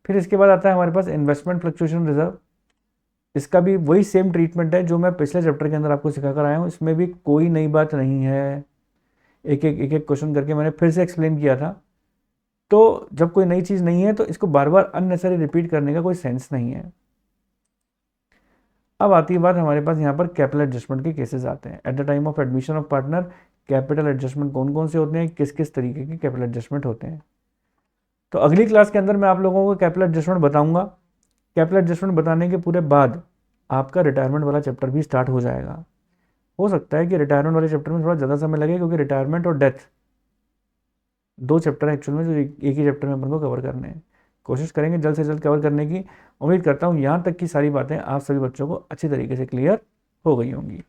फिर इसके बाद आता है हमारे पास इन्वेस्टमेंट फ्लक्चुएशन रिजर्व। इसका भी वही सेम ट्रीटमेंट है जो मैं पिछले चैप्टर के अंदर आपको सिखा कर आया हूँ, इसमें भी कोई नई बात नहीं है। एक एक क्वेश्चन करके मैंने फिर से एक्सप्लेन किया था। तो जब कोई नई चीज़ नहीं है तो इसको बार बार अननेसेसरी रिपीट करने का कोई सेंस नहीं है। अब आती है बात हमारे पास यहाँ पर कैपिटल एडजस्टमेंट के केसेस आते हैं। At the time of admission of partner capital adjustment कौन कौन से होते हैं, किस किस तरीके के कैपिटल एडजस्टमेंट होते हैं। तो अगली क्लास के अंदर मैं आप लोगों को कैपिटल एडजस्टमेंट बताऊंगा। कैपिटल एडजस्टमेंट बताने के पूरे बाद आपका रिटायरमेंट वाला चैप्टर भी स्टार्ट हो जाएगा। हो सकता है कि रिटायरमेंट वाले चैप्टर में थोड़ा ज़्यादा समय लगे, क्योंकि रिटायरमेंट और डेथ दो चैप्टर हैं एक्चुअल में जो एक ही चैप्टर में अपन को कवर करने हैं। कोशिश करेंगे जल्द से जल्द कवर करने की। उम्मीद करता हूँ यहाँ तक की सारी बातें आप सभी बच्चों को अच्छी तरीके से क्लियर हो गई होंगी।